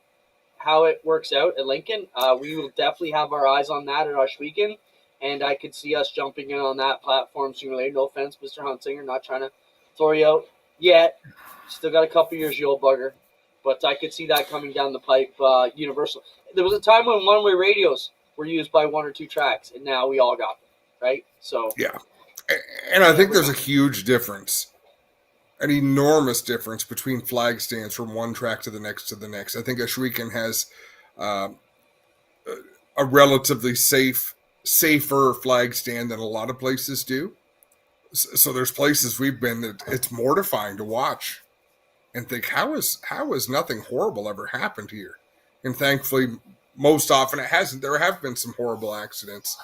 how it works out at Lincoln. We will definitely have our eyes on that at Osh Weekend, and I could see us jumping in on that platform sooner or later. No offense, Mr. Hunsinger, not trying to throw you out yet. Still got a couple years, you old bugger. But I could see that coming down the pipe, universal. There was a time when one-way radios were used by 1 or 2 tracks, and now we all got them, right? So yeah, and I think there's a huge difference, an enormous difference between flag stands from one track to the next. I think Oshweekend has a relatively safer flag stand than a lot of places do. So there's places we've been that it's mortifying to watch and think, how has nothing horrible ever happened here? And thankfully, most often it hasn't. There have been some horrible accidents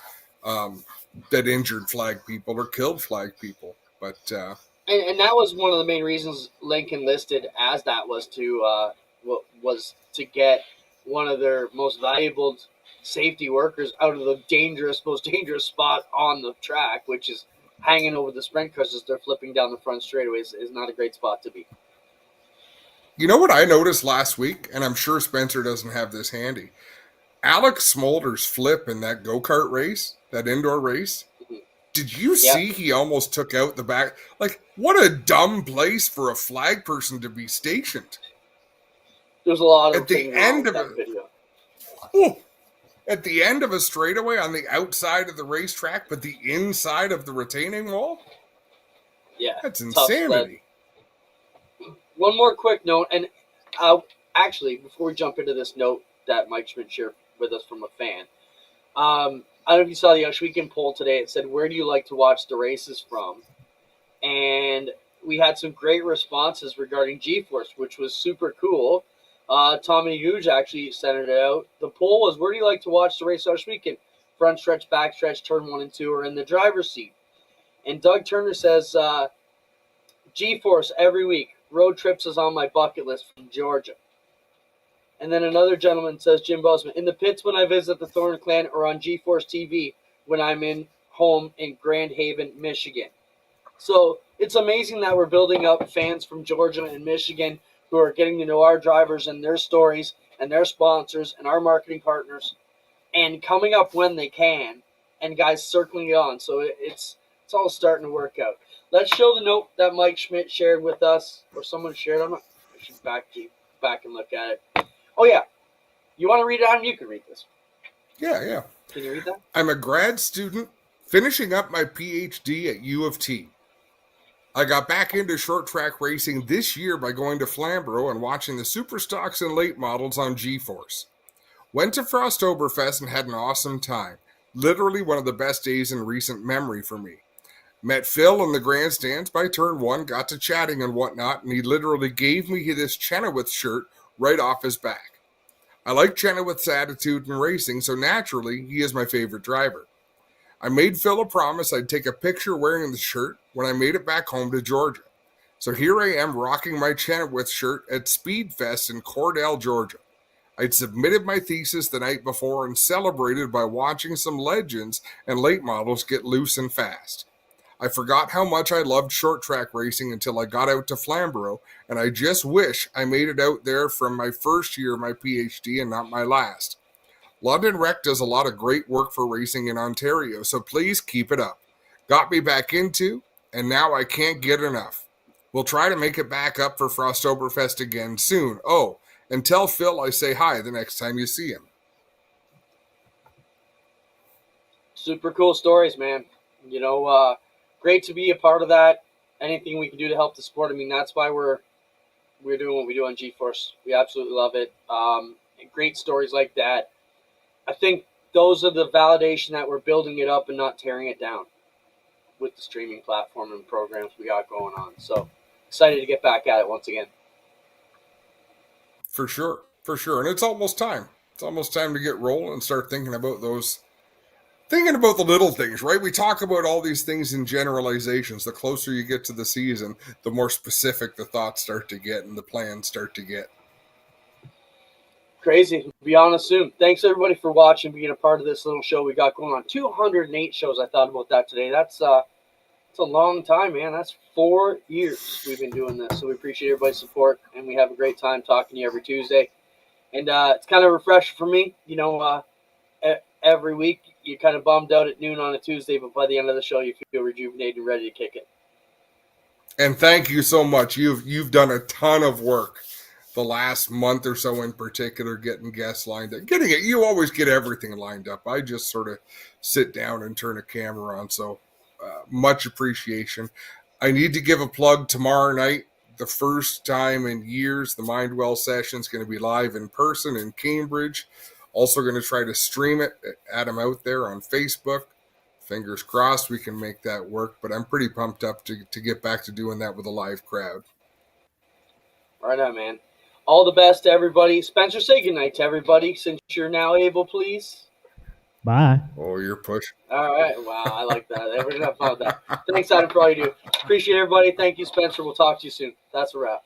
that injured flag people or killed flag people. But and that was one of the main reasons Lincoln listed as that was to get one of their most valuable safety workers out of the most dangerous spot on the track, which is hanging over the sprint cars as they're flipping down the front straightaways. Is not a great spot to be. You know what I noticed last week, and I'm sure Spencer doesn't have this handy. Alex Smolder's flip in that go-kart race, that indoor race, did you see he almost took out the back? Like, what a dumb place for a flag person to be stationed. There's a lot of at the end of that video. Oh, at the end of a straightaway on the outside of the racetrack, but the inside of the retaining wall? Yeah. That's insanity. One more quick note, and actually, before we jump into this note that Mike Schmidt shared with us from a fan, I don't know if you saw the Osh Weekend poll today. It said, where do you like to watch the races from? And we had some great responses regarding GeForce, which was super cool. Tommy Huge actually sent it out. The poll was, where do you like to watch the race this weekend? Front stretch, back stretch, turn 1 and 2, or in the driver's seat? And Doug Turner says, G-Force every week. Road trips is on my bucket list from Georgia. And then another gentleman says, Jim Bozeman, in the pits when I visit the Thorn Clan, or on G-Force TV when I'm in home in Grand Haven, Michigan. So it's amazing that we're building up fans from Georgia and Michigan who are getting to know our drivers and their stories and their sponsors and our marketing partners and coming up when they can, and guys circling it on. So it's all starting to work out. Let's show the note that Mike Schmidt shared with us, or someone shared. I should back and look at it. Oh, yeah. You want to read it, Adam? You can read this. Yeah. Can you read that? I'm a grad student finishing up my PhD at U of T. I got back into short track racing this year by going to Flamborough and watching the super stocks and late models on G-Force. Went to Frosttoberfest and had an awesome time. Literally one of the best days in recent memory for me. Met Phil in the grandstands by turn 1, got to chatting and whatnot, and he literally gave me this Chenoweth shirt right off his back. I like Chenoweth's attitude in racing, so naturally, he is my favorite driver. I made Phil a promise I'd take a picture wearing the shirt when I made it back home to Georgia. So here I am rocking my Chenoweth shirt at Speedfest in Cordell, Georgia. I'd submitted my thesis the night before and celebrated by watching some legends and late models get loose and fast. I forgot how much I loved short track racing until I got out to Flamborough, and I just wish I made it out there from my first year of my PhD and not my last. London Rec does a lot of great work for racing in Ontario, so please keep it up. Got me back into, and now I can't get enough. We'll try to make it back up for Frosttoberfest again soon. Oh, and tell Phil I say hi the next time you see him. Super cool stories, man. Great to be a part of that. Anything we can do to help the sport. I mean, that's why we're doing what we do on G-Force. We absolutely love it. Great stories like that. I think those are the validation that we're building it up and not tearing it down with the streaming platform and programs we got going on. So excited to get back at it once again. For sure. And it's almost time. It's almost time to get rolling and start thinking about the little things, right? We talk about all these things in generalizations. The closer you get to the season, the more specific the thoughts start to get and the plans start to get. Crazy. Be honest soon. Thanks everybody for watching, being a part of this little show we got going on. 208 shows. I thought about that today. That's a long time, man. That's 4 years we've been doing this. So we appreciate everybody's support, and we have a great time talking to you every Tuesday. And it's kind of refreshing for me. Every week you're kind of bummed out at noon on a Tuesday, but by the end of the show you feel rejuvenated and ready to kick it. And thank you so much. You've done a ton of work the last month or so in particular, getting guests lined up. You always get everything lined up. I just sort of sit down and turn a camera on. So much appreciation. I need to give a plug tomorrow night. The first time in years, the Mindwell session is going to be live in person in Cambridge. Also going to try to stream it, add them out there on Facebook. Fingers crossed we can make that work, but I'm pretty pumped up to get back to doing that with a live crowd. Right on, man. All the best to everybody. Spencer, say goodnight to everybody since you're now able, please. Bye. Oh, you're pushing. All right. Wow, I like that. Everyone have fun with that. Thanks, Adam, for all you do. Appreciate everybody. Thank you, Spencer. We'll talk to you soon. That's a wrap.